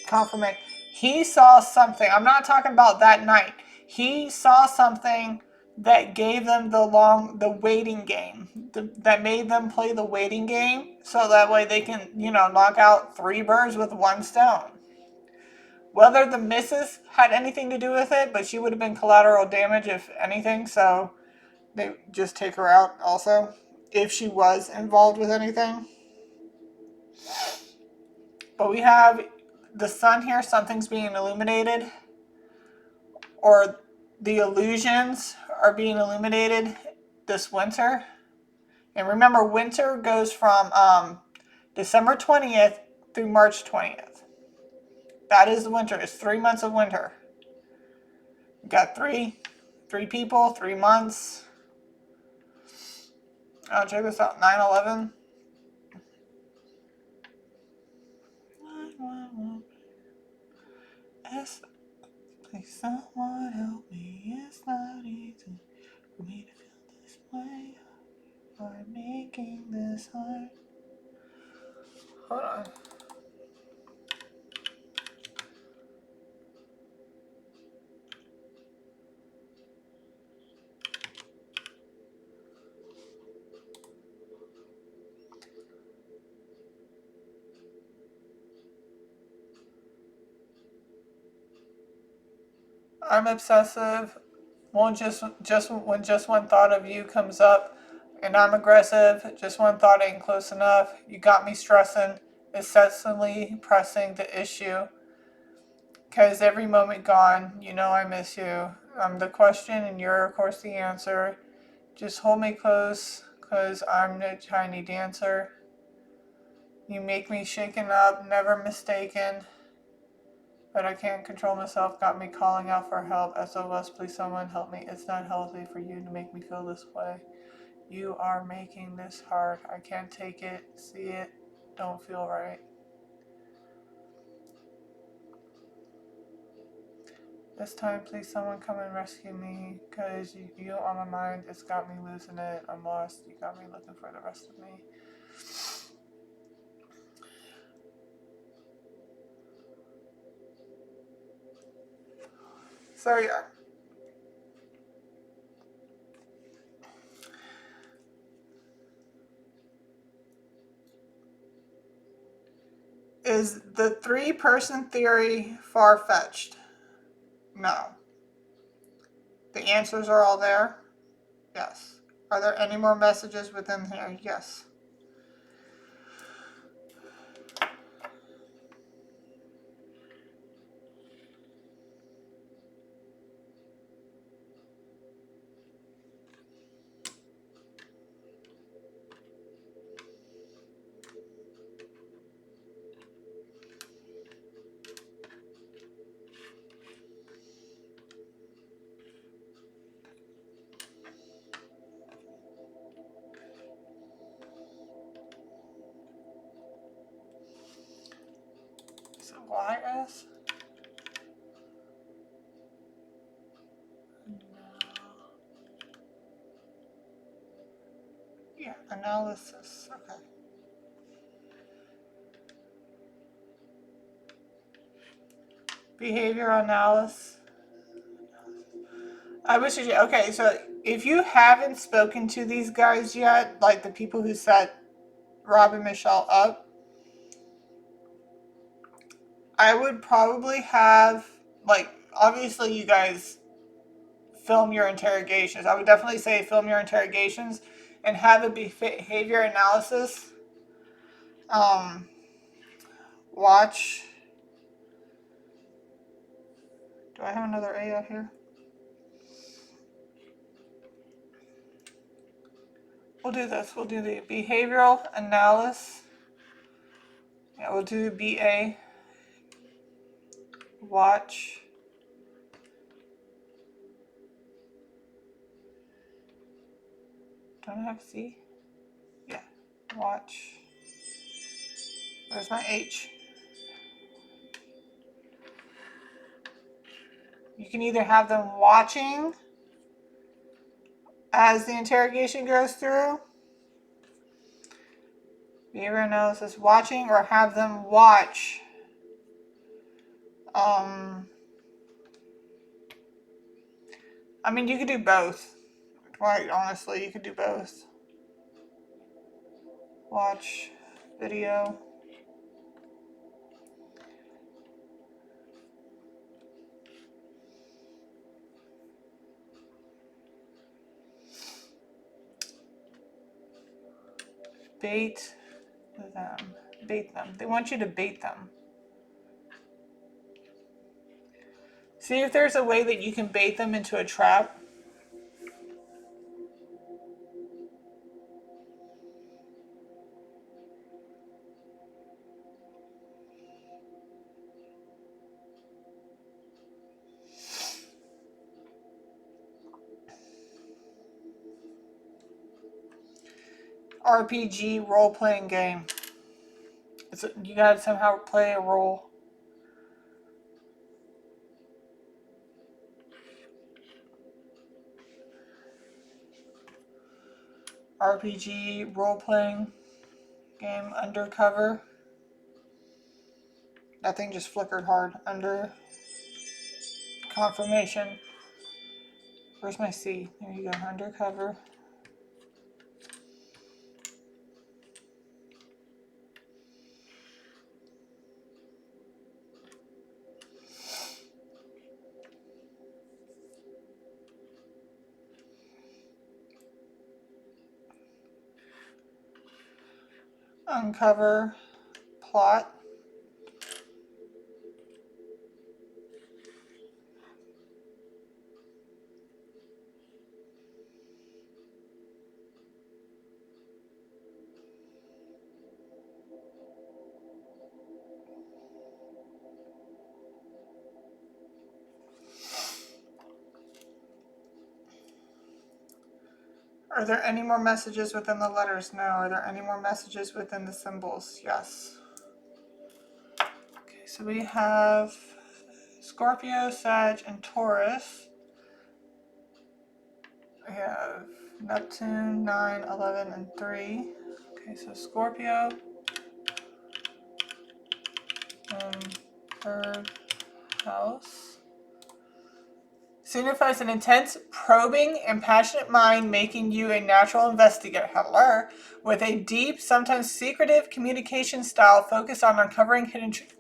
confirmation. He saw something. I'm not talking about that night. He saw something that gave them the waiting game, that made them play the waiting game, so that way they can, knock out 3 birds with 1 stone. Whether the missus had anything to do with it, but she would have been collateral damage if anything, so they just take her out also, if she was involved with anything. But we have the sun here, something's being illuminated, or the illusions are being illuminated this winter. And remember, winter goes from December 20th through March 20th. That is the winter. It's 3 months of winter. You got three people, 3 months. Oh, check this out. 9/11. Please someone help me. It's not easy for me to feel this way. You're making this hard. Hold on. I'm obsessive. Won't just when just one thought of you comes up, and I'm aggressive. Just one thought ain't close enough. You got me stressing, incessantly pressing the issue. 'Cause every moment gone, you know I miss you. I'm the question, and you're of course the answer. Just hold me close, 'cause I'm no tiny dancer. You make me shaken up, never mistaken. But I can't control myself, got me calling out for help. SOS, please someone help me. It's not healthy for you to make me feel this way. You are making this hard. I can't take it, see it, don't feel right. This time, please someone come and rescue me, because you on my mind, it's got me losing it. I'm lost, you got me looking for the rest of me. So yeah. Is the 3-person theory far-fetched? No. The answers are all there? Yes. Are there any more messages within here? Yes. So YS? No. Yeah, analysis. Okay. Behavior analysis. I wish you. Okay, so if you haven't spoken to these guys yet, like the people who set Rob and Michelle up, I would probably have, like, obviously you guys film your interrogations. I would definitely say film your interrogations and have a behavior analysis. Watch. Do I have another A out here? We'll do this. We'll do the behavioral analysis. Yeah, we'll do BA. Watch. Don't I have C? Yeah. Watch. Where's my H? You can either have them watching as the interrogation goes through, behavior analysis watching, or have them watch. I mean, you could do both. Quite honestly, you could do both. Watch video. Bait them. Bait them. They want you to bait them. See if there's a way that you can bait them into a trap. RPG role-playing game. You gotta somehow play a role. RPG role-playing game. Undercover. That thing just flickered hard. Under confirmation. Where's my C? There you go. Undercover. Uncover plot. Are there any more messages within the letters? No. Are there any more messages within the symbols? Yes. Okay, so we have Scorpio, Sag, and Taurus. We have Neptune, 9, 11, and 3. Okay, so Scorpio. Third house. Signifies an intense, probing, and passionate mind, making you a natural investigator. Hello. With a deep, sometimes secretive communication style focused on uncovering hidden truth.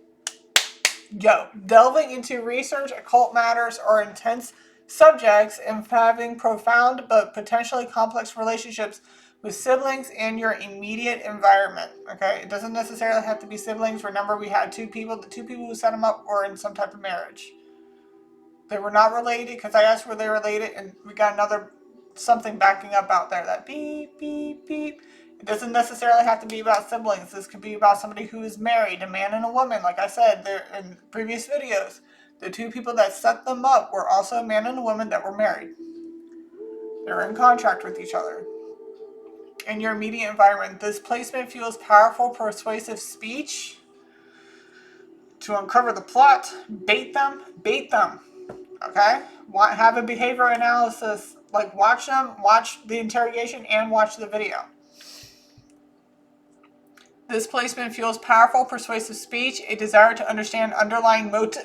Delving into research, occult matters, or intense subjects, and having profound but potentially complex relationships with siblings and your immediate environment. Okay, it doesn't necessarily have to be siblings. Remember, we had two people. The two people who set them up were in some type of marriage. They were not related because I asked were they related, and we got another something backing up out there that beep, beep, beep. It doesn't necessarily have to be about siblings. This could be about somebody who is married, a man and a woman. Like I said in previous videos, the two people that set them up were also a man and a woman that were married. They're in contract with each other. In your immediate environment, this placement fuels powerful, persuasive speech to uncover the plot. Bait them. Okay? Have a behavior analysis. Like, watch them, watch the interrogation, and watch the video. This placement fuels powerful, persuasive speech, a desire to understand underlying motive,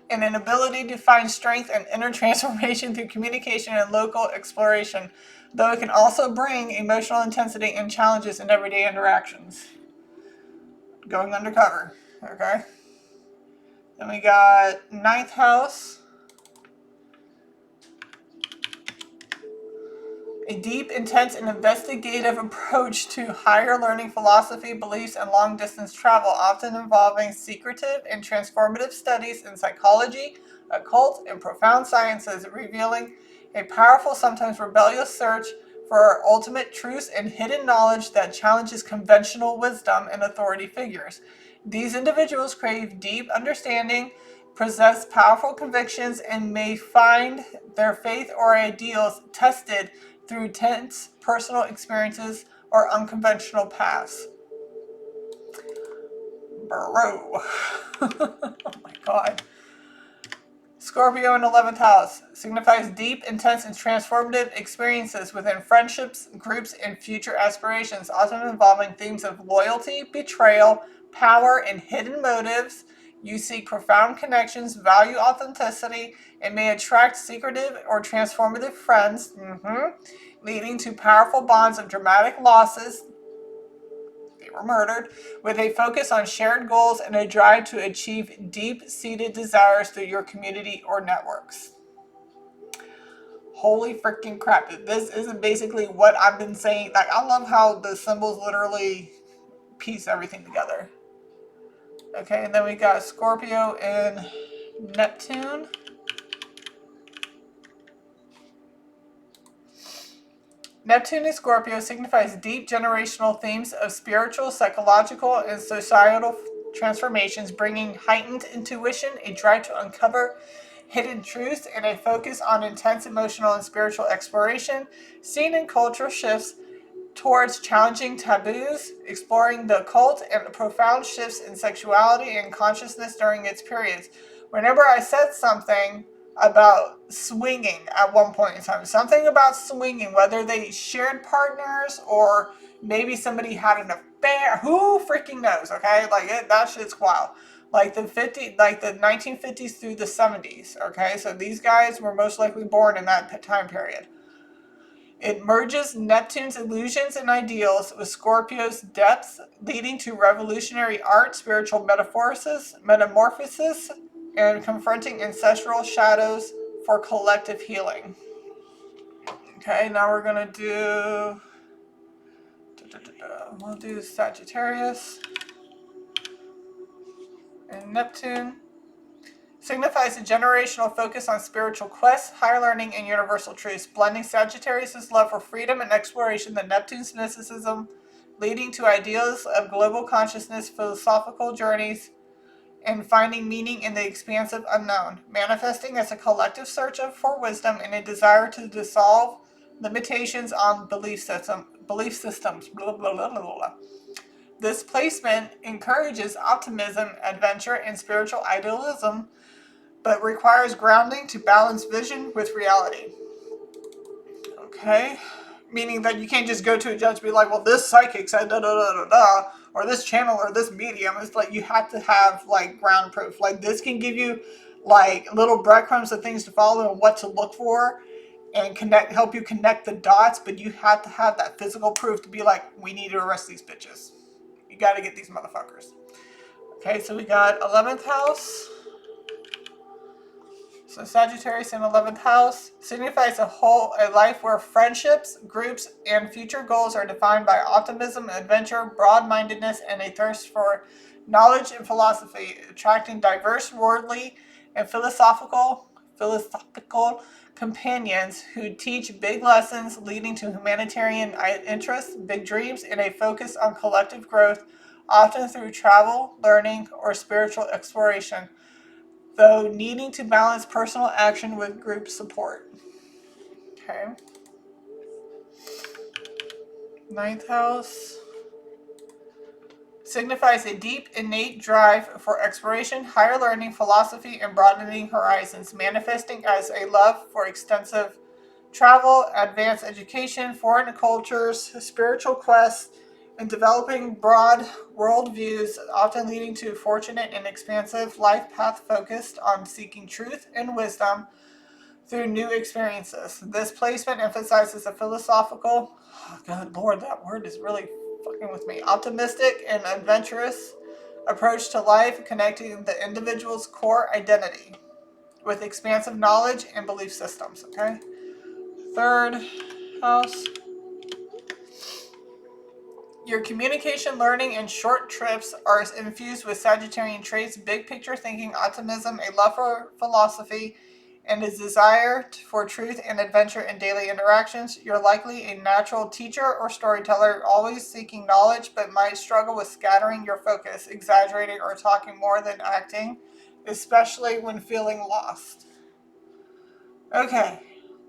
and an ability to find strength and inner transformation through communication and local exploration, though it can also bring emotional intensity and challenges in everyday interactions. Going undercover. Okay? Then we got ninth house. A deep, intense, and investigative approach to higher learning philosophy, beliefs, and long-distance travel, often involving secretive and transformative studies in psychology, occult, and profound sciences, revealing a powerful, sometimes rebellious search for ultimate truths and hidden knowledge that challenges conventional wisdom and authority figures. These individuals crave deep understanding, possess powerful convictions, and may find their faith or ideals tested through tense personal experiences or unconventional paths. Bro. Oh my god. Scorpio in 11th house signifies deep, intense, and transformative experiences within friendships, groups, and future aspirations, often involving themes of loyalty, betrayal, power, and hidden motives. You seek profound connections, value authenticity, and may attract secretive or transformative friends, leading to powerful bonds of dramatic losses. They were murdered, with a focus on shared goals and a drive to achieve deep-seated desires through your community or networks. Holy freaking crap. This isn't basically what I've been saying. Like, I love how the symbols literally piece everything together. Okay, and then we got Scorpio in Neptune. Neptune in Scorpio signifies deep generational themes of spiritual, psychological, and societal transformations, bringing heightened intuition, a drive to uncover hidden truths, and a focus on intense emotional and spiritual exploration, seen in cultural shifts towards challenging taboos, exploring the occult, and profound shifts in sexuality and consciousness during its periods. Whenever I said something about swinging at one point in time, something about swinging, whether they shared partners or maybe somebody had an affair, who freaking knows, okay? Like, that shit's wild. Like the 1950s through the 70s, okay? So these guys were most likely born in that time period. It merges Neptune's illusions and ideals with Scorpio's depths, leading to revolutionary art, spiritual metamorphosis, and confronting ancestral shadows for collective healing. Okay, now we're going to do... We'll do Sagittarius and Neptune. Signifies a generational focus on spiritual quests, higher learning, and universal truths, blending Sagittarius' love for freedom and exploration, the Neptune's mysticism, leading to ideas of global consciousness, philosophical journeys, and finding meaning in the expansive unknown, manifesting as a collective search for wisdom and a desire to dissolve limitations on belief systems. Blah, blah, blah, blah, blah. This placement encourages optimism, adventure, and spiritual idealism, but requires grounding to balance vision with reality. Okay? Meaning that you can't just go to a judge and be like, well, this psychic said da da da da da, or this channel or this medium. It's like you have to have like ground proof. Like this can give you like little breadcrumbs of things to follow and what to look for and help you connect the dots, but you have to have that physical proof to be like, we need to arrest these bitches. You got to get these motherfuckers. Okay, so we got 11th house. So Sagittarius in 11th house signifies a life where friendships, groups, and future goals are defined by optimism, adventure, broad-mindedness, and a thirst for knowledge and philosophy, attracting diverse, worldly, and philosophical companions who teach big lessons, leading to humanitarian interests, big dreams, and a focus on collective growth, often through travel, learning, or spiritual exploration, though needing to balance personal action with group support. Okay. 9th house signifies a deep, innate drive for exploration, higher learning, philosophy, and broadening horizons, manifesting as a love for extensive travel, advanced education, foreign cultures, spiritual quests, and developing broad worldviews, often leading to fortunate and expansive life path focused on seeking truth and wisdom through new experiences. This placement emphasizes a philosophical, oh God Lord, that word is really fucking with me, optimistic and adventurous approach to life, connecting the individual's core identity with expansive knowledge and belief systems. Okay. 3rd house. Your communication, learning, and short trips are infused with Sagittarian traits, big picture thinking, optimism, a love for philosophy, and a desire for truth and adventure in daily interactions. You're likely a natural teacher or storyteller, always seeking knowledge, but might struggle with scattering your focus, exaggerating, or talking more than acting, especially when feeling lost. Okay,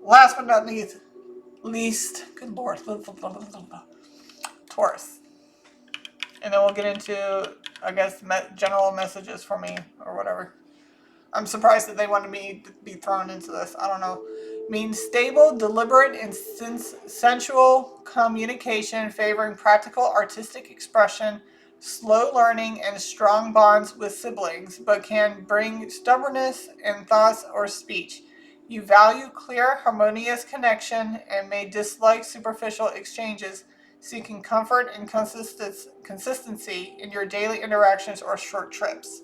last but not least, good lord, Taurus. And then we'll get into, I guess, general messages for me or whatever. I'm surprised that they wanted me to be thrown into this. I don't know. Means stable, deliberate, and sensual communication, favoring practical artistic expression, slow learning, and strong bonds with siblings, but can bring stubbornness in thoughts or speech. You value clear, harmonious connection and may dislike superficial exchanges, seeking comfort and consistency in your daily interactions or short trips.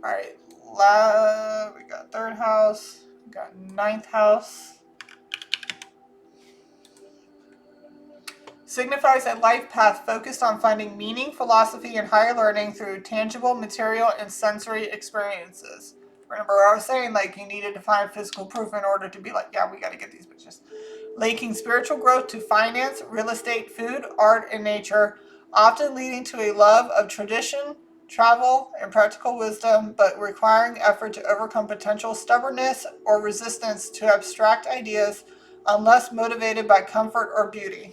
Alright, we got 3rd house, we got 9th house. Signifies a life path focused on finding meaning, philosophy, and higher learning through tangible, material, and sensory experiences. Remember I was saying, like, you needed to find physical proof in order to be like, yeah, we got to get these bitches. Linking spiritual growth to finance, real estate, food, art, and nature, often leading to a love of tradition, travel, and practical wisdom, but requiring effort to overcome potential stubbornness or resistance to abstract ideas unless motivated by comfort or beauty.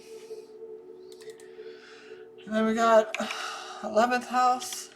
And then we got 11th house.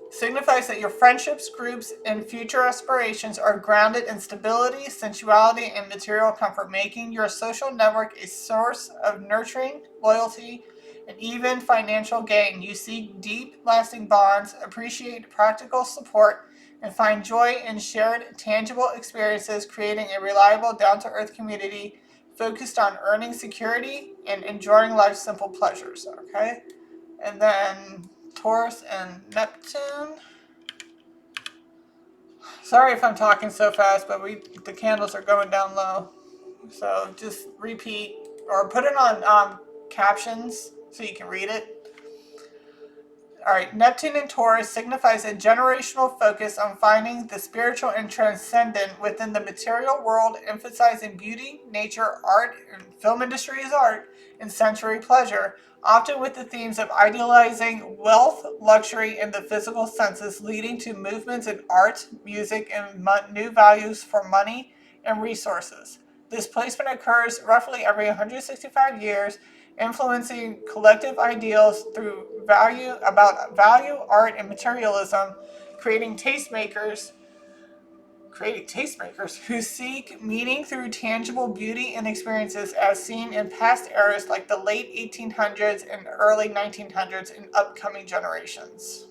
Signifies that your friendships, groups, and future aspirations are grounded in stability, sensuality, and material comfort, making your social network a source of nurturing, loyalty, and even financial gain. You seek deep, lasting bonds, appreciate practical support, and find joy in shared, tangible experiences, creating a reliable, down-to-earth community focused on earning security and enjoying life's simple pleasures. Okay? And then Taurus and Neptune. Sorry if I'm talking so fast, but the candles are going down low. So just repeat or put it on captions so you can read it. All right, Neptune and Taurus signifies a generational focus on finding the spiritual and transcendent within the material world, emphasizing beauty, nature, art, and film industry is art, and sensory pleasure, often with the themes of idealizing wealth, luxury, and the physical senses, leading to movements in art, music, and new values for money and resources. This placement occurs roughly every 165 years, influencing collective ideals through value, art, and materialism, creating tastemakers who seek meaning through tangible beauty and experiences, as seen in past eras like the late 1800s and early 1900s in upcoming generations.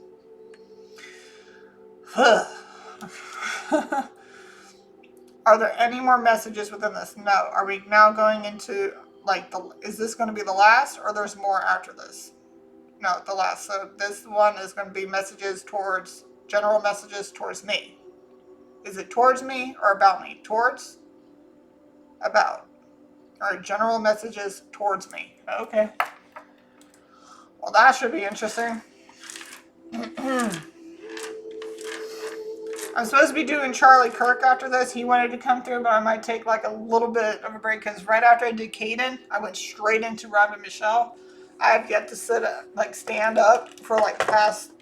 Are there any more messages within this? No. Are we now going into, like, is this going to be the last, or there's more after this? No, the last. So this one is going to be general messages towards me. Is it towards me or about me? Towards, about. Or general messages towards me. Okay. Well, that should be interesting. I'm supposed to be doing Charlie Kirk after this. He wanted to come through, but I might take like a little bit of a break because right after I did Caden, I went straight into Rob and Michelle. I have yet to stand up for like the past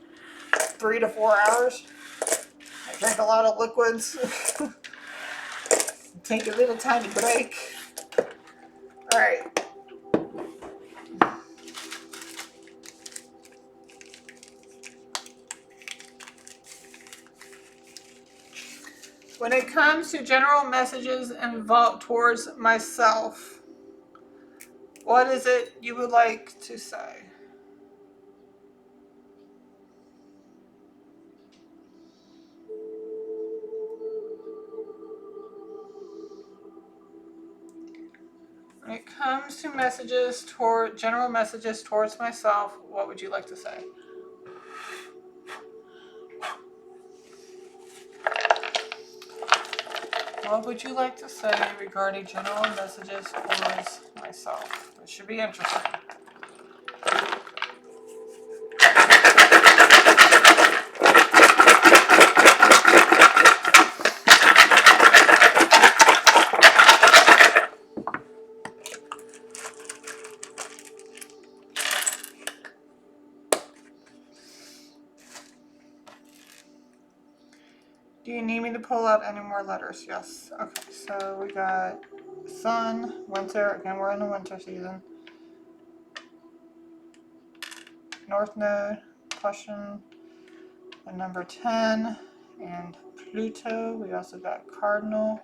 3 to 4 hours. I drank a lot of liquids. Take a little tiny break. All right. When it comes to general messages involved towards myself, what is it you would like to say? When it comes to general messages towards myself, what would you like to say? What would you like to say regarding general messages towards myself? It should be interesting. Do you need me to pull out any more letters? Yes. Okay, so we got sun, winter. Again, we're in the winter season. North Node, question, and number 10, and Pluto. We also got cardinal.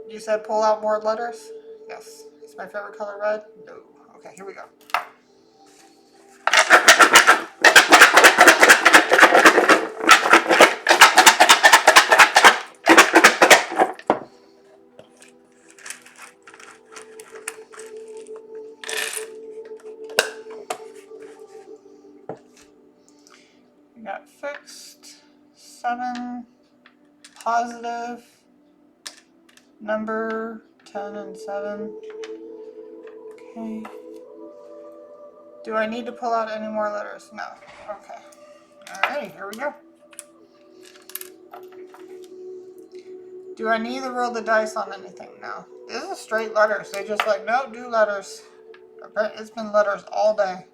You said pull out more letters? Yes. Is my favorite color red? No. Okay, here we go. We got fixed, 7, positive, number 10 and 7. Okay. Do I need to pull out any more letters? No. Okay. Alright, here we go. Do I need to roll the dice on anything now? This is straight letters. They just like, no, do letters. It's been letters all day.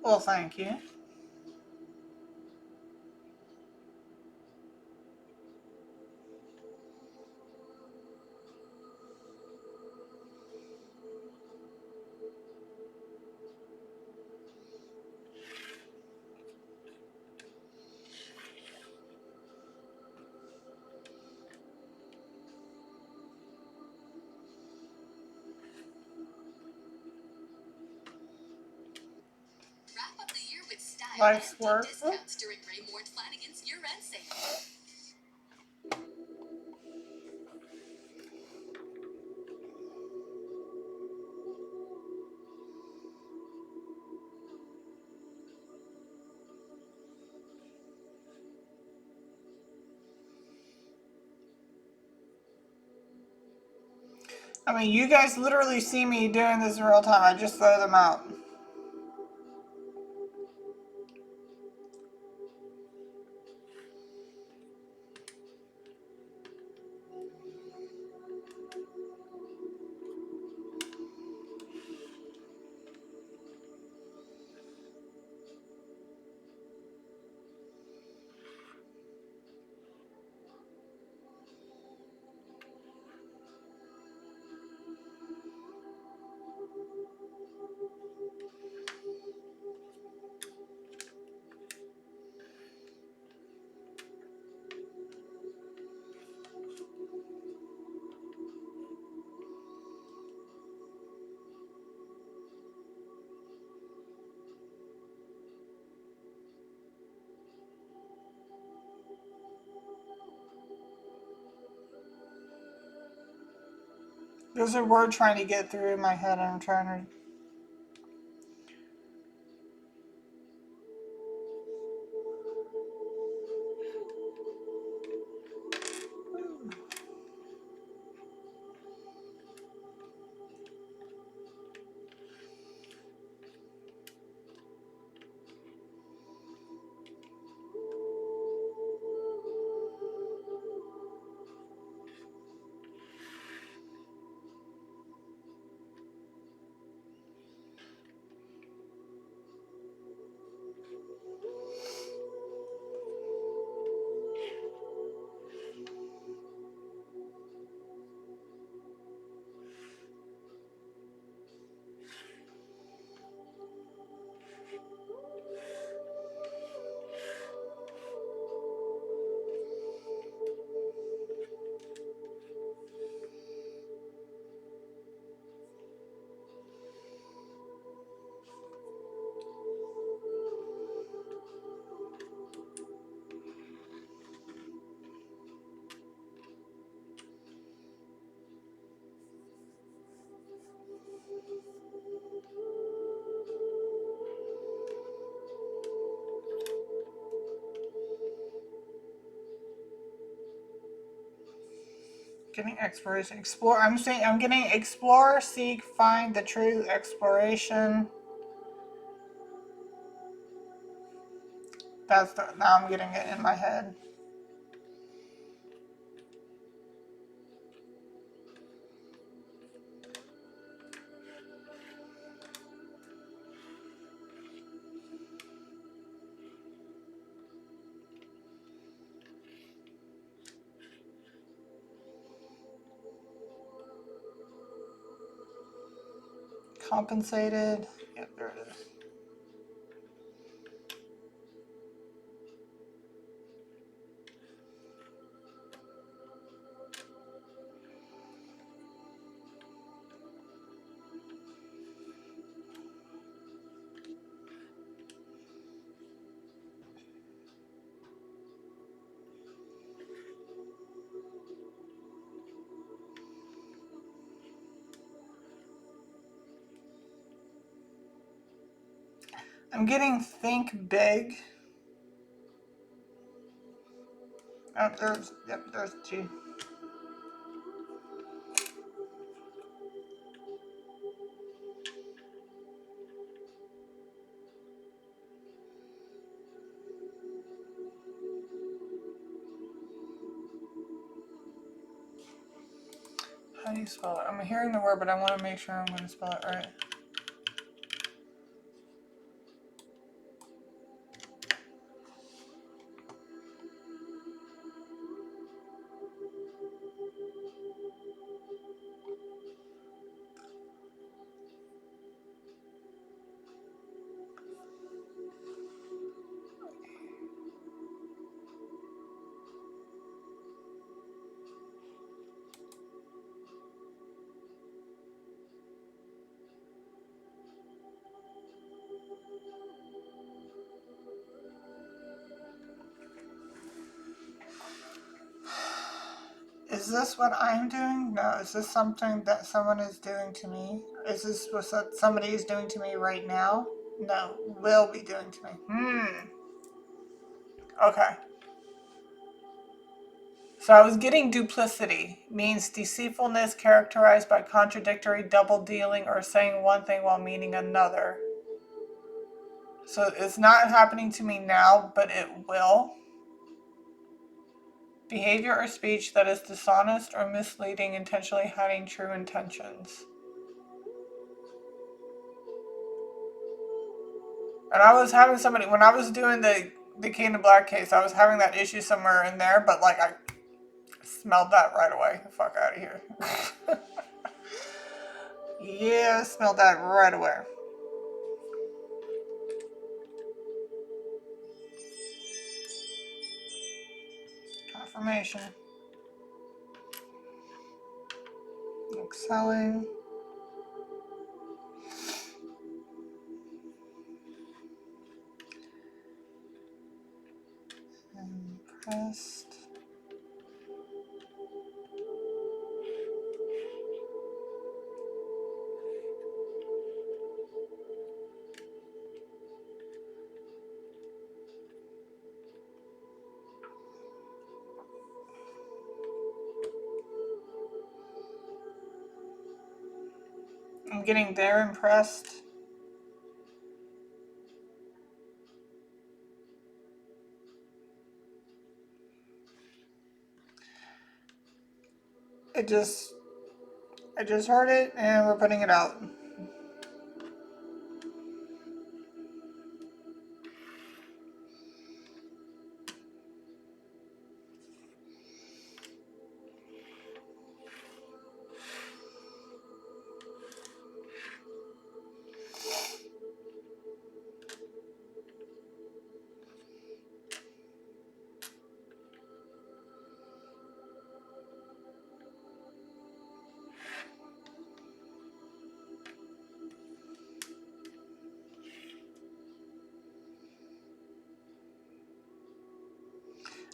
Well, thank you. Wrap up the year with style Life's and deep work. discounts during Raymore Flanagan's year-end sale. I mean, you guys literally see me doing this in real time. I just throw them out. There's a word trying to get through my head, and I'm trying to. Getting exploration. Explore. I'm saying I'm getting explore, seek, find the truth, exploration. That's the, now I'm getting it in my head. Compensated. Yep, there it is. I'm getting think big. Oh, there's G. How do you spell it? I'm hearing the word, but I want to make sure I'm going to spell it right. Is this what I'm doing? No. Is this something that someone is doing to me? Is this what somebody is doing to me right now? No. Will be doing to me. Okay. So I was getting duplicity. Means deceitfulness characterized by contradictory, double dealing, or saying one thing while meaning another. So it's not happening to me now, but it will. Behavior or speech that is dishonest or misleading, intentionally hiding true intentions. And I was having somebody, when I was doing the Kane and Black case, I was having that issue somewhere in there, but like I smelled that right away. The fuck out of here. Yeah, I smelled that right away. Confirmation. Excelling. Impressed. I'm getting they're impressed. I just heard it and we're putting it out.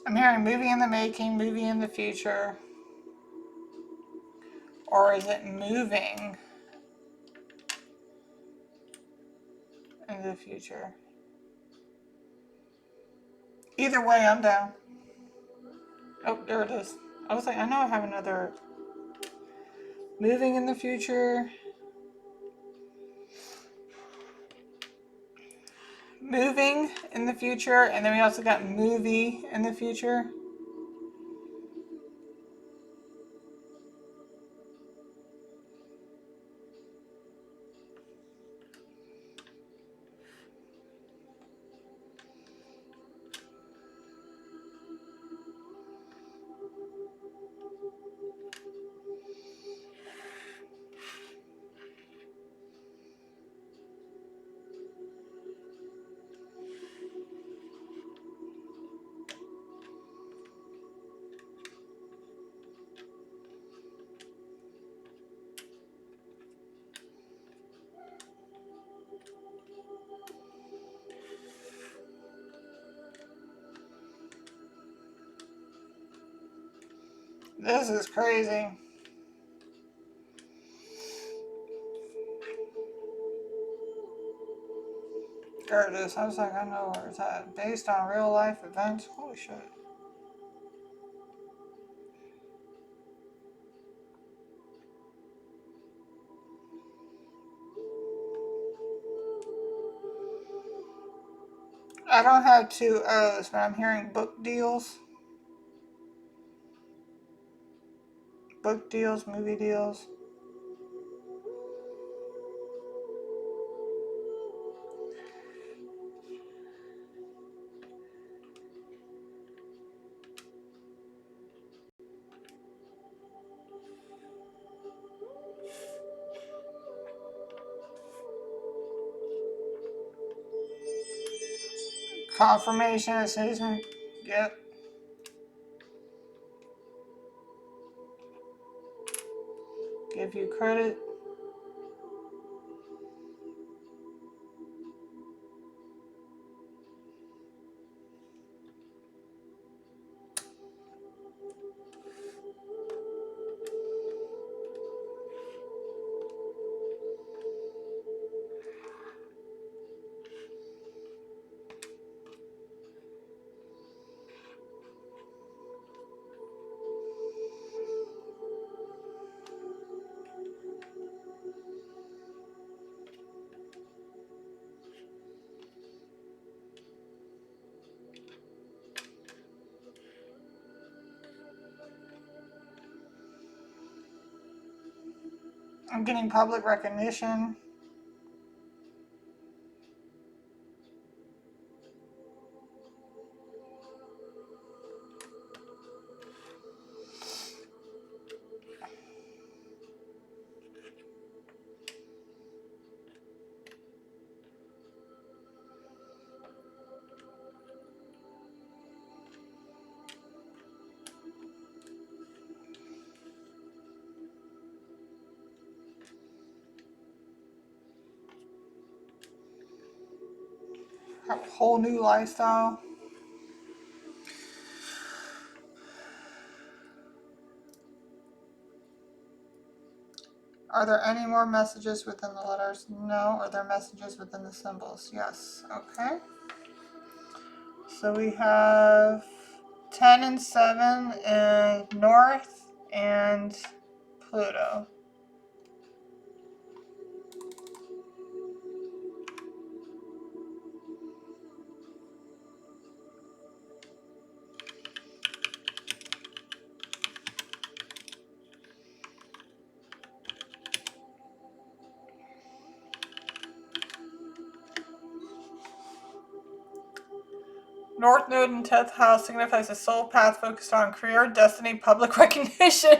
I'm hearing movie in the making, movie in the future. Or is it moving in the future? Either way, I'm down. Oh, there it is. I was like, I know I have another moving in the future. Moving in the future, and then we also got movie in the future. This is crazy. There it is. I was like, I know where it's at. Based on real life events. Holy shit. I don't have two O's, but I'm hearing book deals. Book deals, movie deals. Confirmation as soon as we get. Give you credit. I'm getting public recognition. Have a whole new lifestyle. Are there any more messages within the letters? No. Are there messages within the symbols? Yes. Okay. So we have 10 and 7 in North and Pluto. North Node in 10th house signifies a soul path focused on career, destiny, public recognition,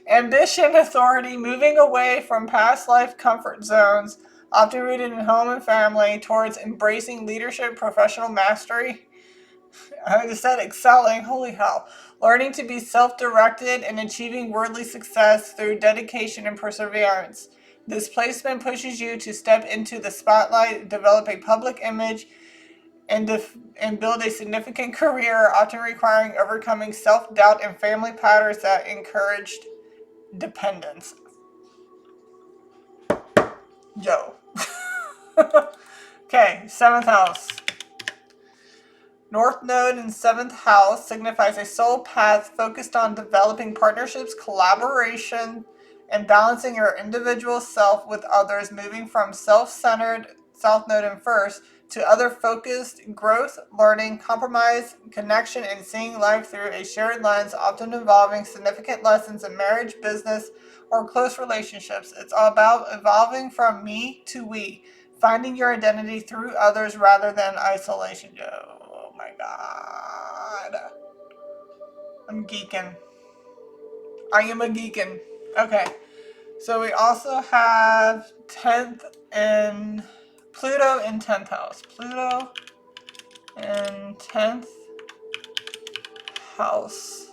ambition, authority, moving away from past life comfort zones, often rooted in home and family, towards embracing leadership, professional mastery. I just said excelling, holy hell. Learning to be self-directed and achieving worldly success through dedication and perseverance. This placement pushes you to step into the spotlight, develop a public image, and build a significant career, often requiring overcoming self-doubt and family patterns that encouraged dependence. Yo. Okay, 7th house. North Node in 7th house signifies a soul path focused on developing partnerships, collaboration, and balancing your individual self with others, moving from self-centered South Node in 1st to other-focused growth, learning, compromise, connection, and seeing life through a shared lens, often involving significant lessons in marriage, business, or close relationships. It's all about evolving from me to we, finding your identity through others rather than isolation. Oh my God. I'm geeking. I am a geeking. Okay. So we also have 10th and Pluto in 10th house. Pluto in 10th house.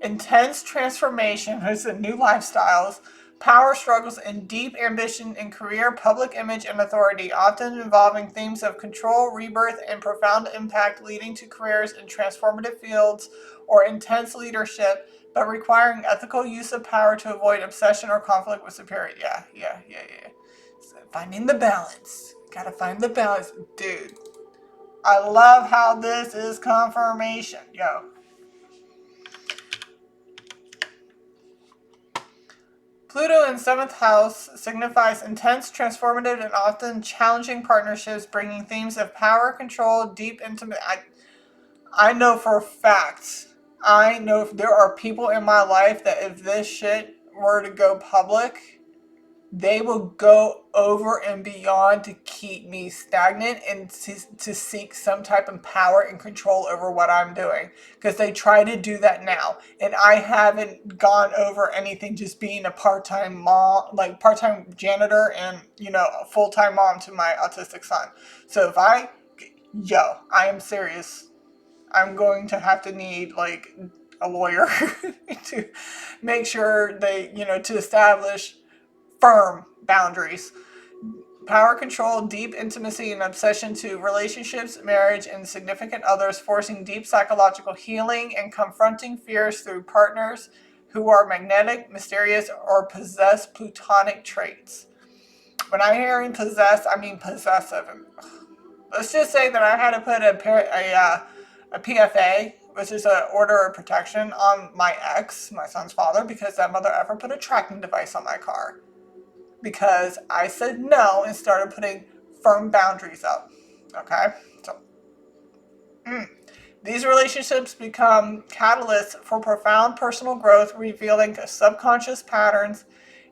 Intense transformation, there's a new lifestyles, power struggles, and deep ambition in career, public image, and authority, often involving themes of control, rebirth, and profound impact, leading to careers in transformative fields or intense leadership, but requiring ethical use of power to avoid obsession or conflict with superior. Yeah. So finding the balance. Gotta find the balance. Dude, I love how this is confirmation. Yo. Pluto in 7th house signifies intense, transformative, and often challenging partnerships, bringing themes of power, control, deep, intimate. I know for a fact, I know if there are people in my life that if this shit were to go public, they will go over and beyond to keep me stagnant and to seek some type of power and control over what I'm doing. Because they try to do that now. And I haven't gone over anything just being a part-time mom, like part-time janitor and, a full-time mom to my autistic son. So I am serious. I'm going to have to need like a lawyer to make sure they, to establish firm boundaries. Power control, deep intimacy, and obsession to relationships, marriage, and significant others, forcing deep psychological healing and confronting fears through partners who are magnetic, mysterious, or possess plutonic traits. When I'm hearing possess, I mean possessive. Let's just say that I had to put a PFA, which is an order of protection, on my ex, my son's father, because that mother effer put a tracking device on my car. Because I said no and started putting firm boundaries up. Okay? So, these relationships become catalysts for profound personal growth, revealing subconscious patterns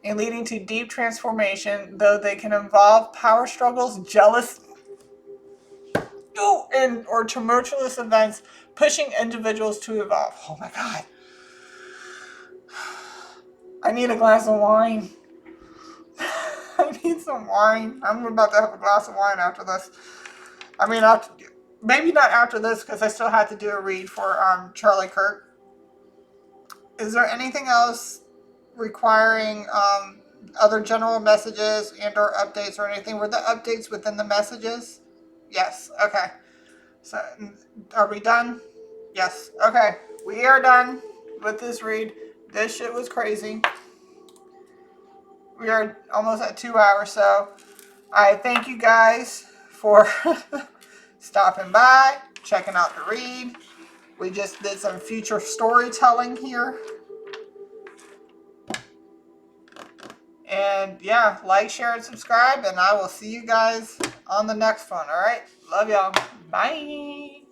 and leading to deep transformation, though they can involve power struggles, jealous, or tumultuous events, pushing individuals to evolve. Oh my God. I need a glass of wine. I need some wine. I'm about to have a glass of wine after this. I mean, maybe not after this because I still had to do a read for Charlie Kirk. Is there anything else requiring other general messages and or updates or anything? Were the updates within the messages? Yes. Okay. So are we done? Yes. Okay. We are done with this read. This shit was crazy. We are almost at 2 hours, so I thank you guys for stopping by, checking out the read. We just did some future storytelling here. And yeah, like, share, and subscribe, and I will see you guys on the next one, alright? Love y'all. Bye.